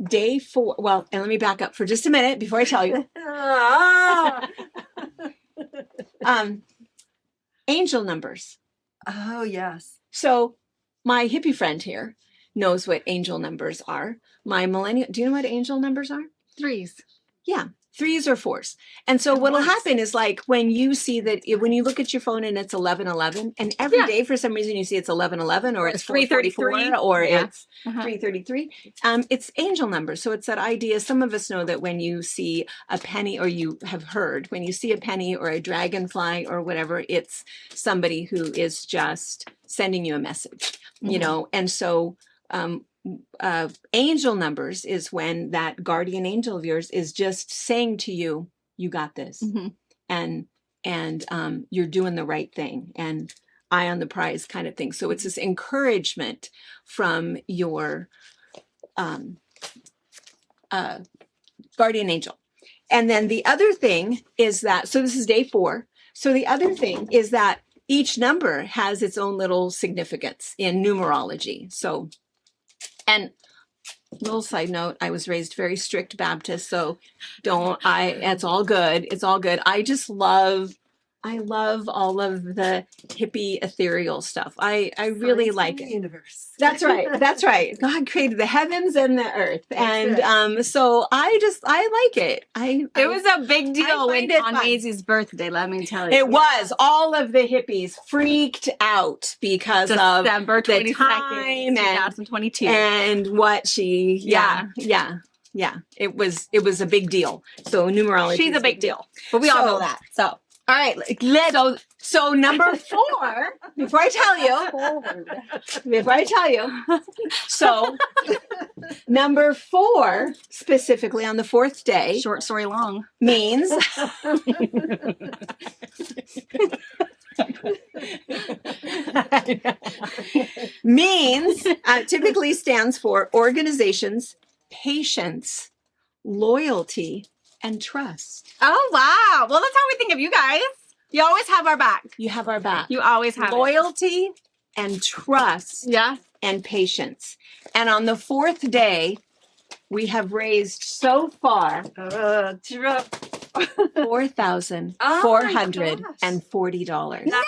day 4, well, and let me back up for just a minute before I tell you. Angel numbers. Oh, yes. So my hippie friend here knows what angel numbers are. My millennial, do you know what angel numbers are? 3s. Yeah, 3s or 4s. And so And what'll ones. happen is, like, when you see that, when you look at your phone and it's 11:11, and every Yeah. day for some reason you see it's 11:11, or it's 3:33, 3:34, or yeah. it's Uh-huh. 3:33. It's angel numbers. So it's that idea. Some of us know that when you see a penny, or you have heard, when you see a penny or a dragonfly or whatever, it's somebody who is just sending you a message, you Mhm. know. And so angel numbers is when that guardian angel of yours is just saying to you, you got this, Mhm. and you're doing the right thing, and eye on the prize kind of thing. So it's this encouragement from your guardian angel. And then the other thing is that, so this is day 4. So the other thing is that each number has its own little significance in numerology. So, and little side note, I was raised very strict Baptist, so it's all good. It's all good. I love all of the hippie ethereal stuff. I really Science like and it. the universe. That's right. That's right. God created the heavens and the earth. That's And so I like it. It was a big deal find when it on fun. Maisie's birthday, let me tell you. it was all of the hippies freaked out because of December the 22nd, time 2022. and what she yeah. It was a big deal. So numerology She's is a big deal. But we all So- know that. So All right, so number 4, before I tell you, so number 4, specifically on the 4th day, short story long. means typically stands for organizations, patience, loyalty, and trust. Oh wow. Well, that's how we think of you guys. You always have our back. You have our back. You always have it. Loyalty and trust Yeah. and patience. And on the 4th day, we have raised so far $4,440. No.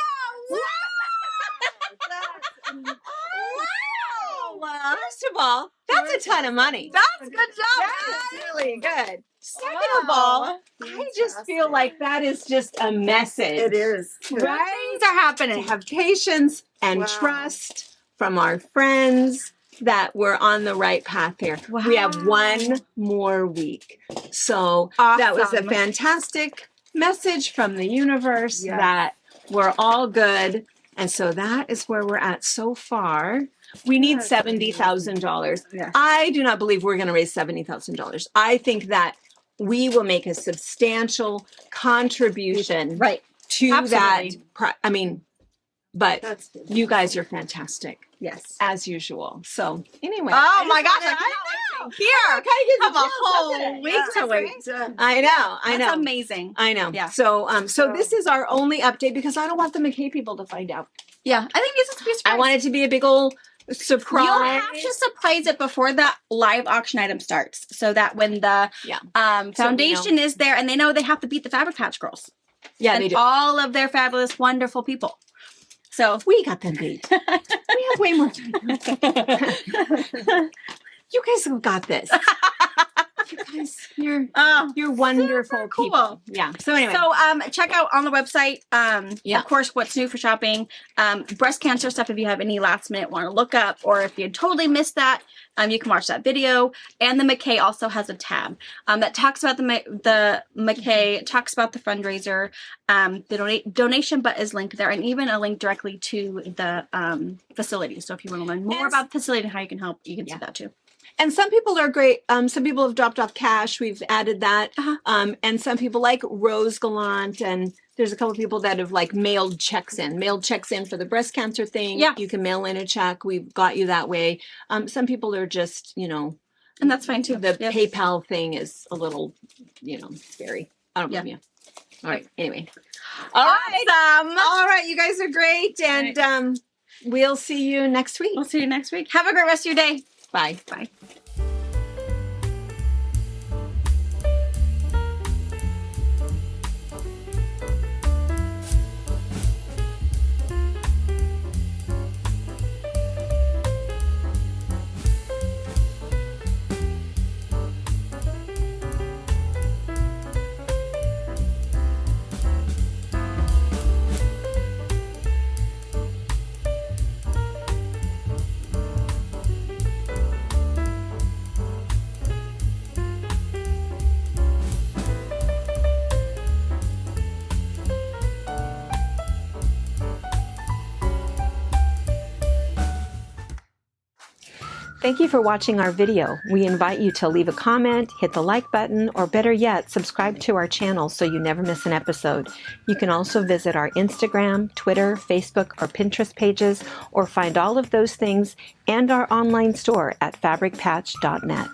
Wow. First of all, that's a ton of money. That's good job. That's really good. Second of all, I just feel like that is just a message. It is. Right? Things are happening. To have patience and Wow. trust from our friends, that we're on the right path here. We have one more week. So that was a Awesome. fantastic message from the universe Yes. that we're all good. And so that is where we're at so far. We need Yes. $70,000. Yeah. I do not believe we're going to raise $70,000. I think that we will make a substantial contribution Right. to Absolutely. that. But That's good. you guys are fantastic Yes. as usual. So anyway. Oh I my just gosh! I wanted- cannot wait to I hear. have Have a whole week to wait. I know. I That's know. amazing. I know. Yeah. So this is our only update because I don't want the McKay people to find out. Yeah, I think this is to be a surprise. I want it to be a big old surprise. You'll have to surprise it before the live auction item starts, so that when the foundation is there and they know they have to beat the Fabric Patch Girls Yeah, and they do. all of their fabulous, wonderful people. So We got them beat. We have way more time. You guys have got this. You guys, you're wonderful cool. people. Yeah. So anyway. So check out on the website, of course, what's new for shopping. Breast cancer stuff if you have any last minute want to look up, or if you totally missed that, you can watch that video. And the McKay also has a tab that talks about the McKay, talks about the fundraiser, the donation button is linked there, and even a link directly to the facility. So if you want to learn more about the facility and how you can help, you can see that too. And some people are great. Some people have dropped off cash. We've added that. And some people like Rose Gallant, and there's a couple people that have like mailed checks in for the breast cancer thing. Yeah. You can mail in a check. We've got you that way. Some people are just, And that's fine too. the Yep. PayPal thing is a little, scary. I don't blame you. All right. Anyway. All right. Awesome. All right. You guys are great. And we'll see you next week. We'll see you next week. Have a great rest of your day. Bye. Bye. Thank you for watching our video. We invite you to leave a comment, hit the like button, or better yet, subscribe to our channel so you never miss an episode. You can also visit our Instagram, Twitter, Facebook, or Pinterest pages, or find all of those things and our online store at fabricpatch.net.